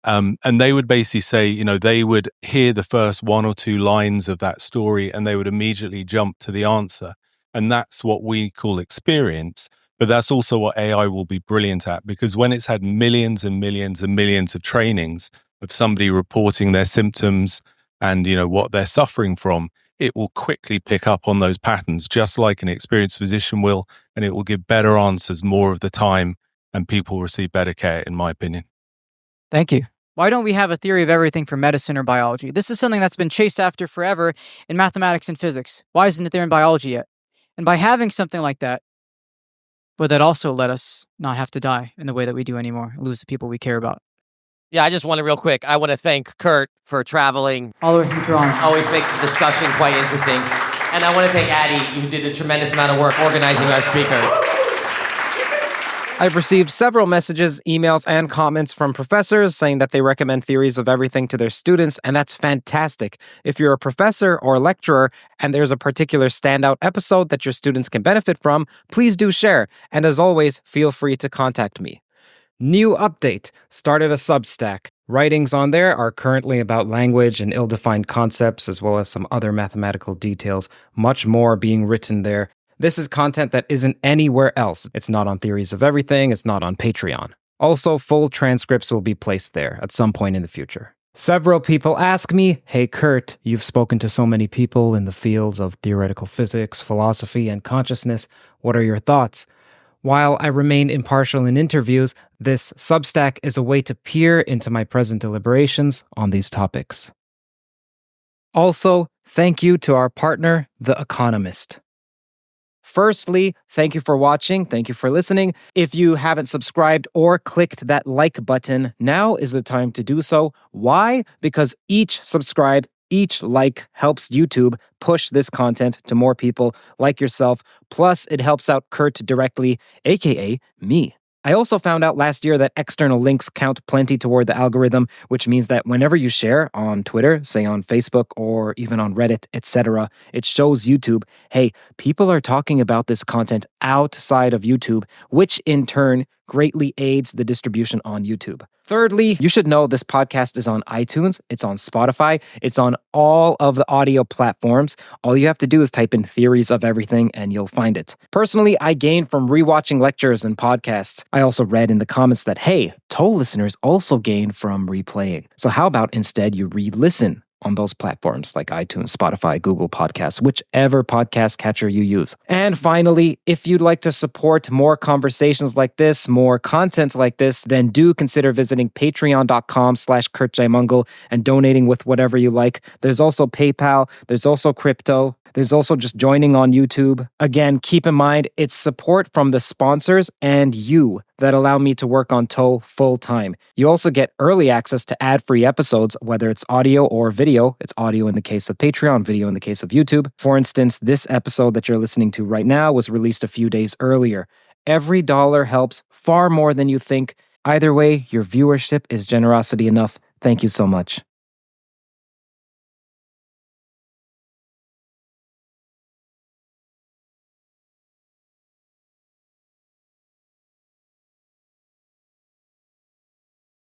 And they would basically say, they would hear the first one or two lines of that story and they would immediately jump to the answer. And that's what we call experience. But that's also what AI will be brilliant at, because when it's had millions and millions and millions of trainings of somebody reporting their symptoms and, what they're suffering from, it will quickly pick up on those patterns, just like an experienced physician will, and it will give better answers more of the time, and people receive better care, in my opinion. Thank you. Why don't we have a theory of everything for medicine or biology? This is something that's been chased after forever in mathematics and physics. Why isn't it there in biology yet? And by having something like that, would that also let us not have to die in the way that we do anymore, lose the people we care about? Yeah, I just want to real quick. I want to thank Curt for traveling. All the way from Toronto. Always makes the discussion quite interesting. And I want to thank Addie, who did a tremendous amount of work organizing our speakers. I've received several messages, emails, and comments from professors saying that they recommend theories of everything to their students, and that's fantastic. If you're a professor or lecturer and there's a particular standout episode that your students can benefit from, please do share. And as always, feel free to contact me. New update. Started a Substack. Writings on there are currently about language and ill-defined concepts, as well as some other mathematical details. Much more being written there. This is content that isn't anywhere else. It's not on Theories of Everything. It's not on Patreon. Also, full transcripts will be placed there at some point in the future. Several people ask me, hey Curt, you've spoken to so many people in the fields of theoretical physics, philosophy, and consciousness. What are your thoughts? While I remain impartial in interviews, this Substack is a way to peer into my present deliberations on these topics. Also, thank you to our partner, The Economist. Firstly, thank you for watching. Thank you for listening. If you haven't subscribed or clicked that like button, now is the time to do so. Why? Because each subscribe, each like helps YouTube push this content to more people like yourself. Plus, it helps out Curt directly, aka me. I also found out last year that external links count plenty toward the algorithm, which means that whenever you share on Twitter, say on Facebook or even on Reddit, etc., it shows YouTube, hey, people are talking about this content outside of YouTube, which in turn greatly aids the distribution on YouTube. Thirdly, you should know this podcast is on iTunes, it's on Spotify, it's on all of the audio platforms. All you have to do is type in Theories of Everything and you'll find it. Personally, I gain from rewatching lectures and podcasts. I also read in the comments that, hey, Toll listeners also gain from replaying. So how about instead you re-listen on those platforms like iTunes, Spotify, Google Podcasts, whichever podcast catcher you use. And finally, if you'd like to support more conversations like this, more content like this, then do consider visiting patreon.com/Curt Jaimungal and donating with whatever you like. There's also PayPal, there's also crypto, there's also just joining on YouTube. Again, keep in mind, it's support from the sponsors and you that allow me to work on TOE full time. You also get early access to ad-free episodes, whether it's audio or video. It's audio in the case of Patreon, video in the case of YouTube. For instance, this episode that you're listening to right now was released a few days earlier. Every dollar helps far more than you think. Either way, your viewership is generosity enough. Thank you so much.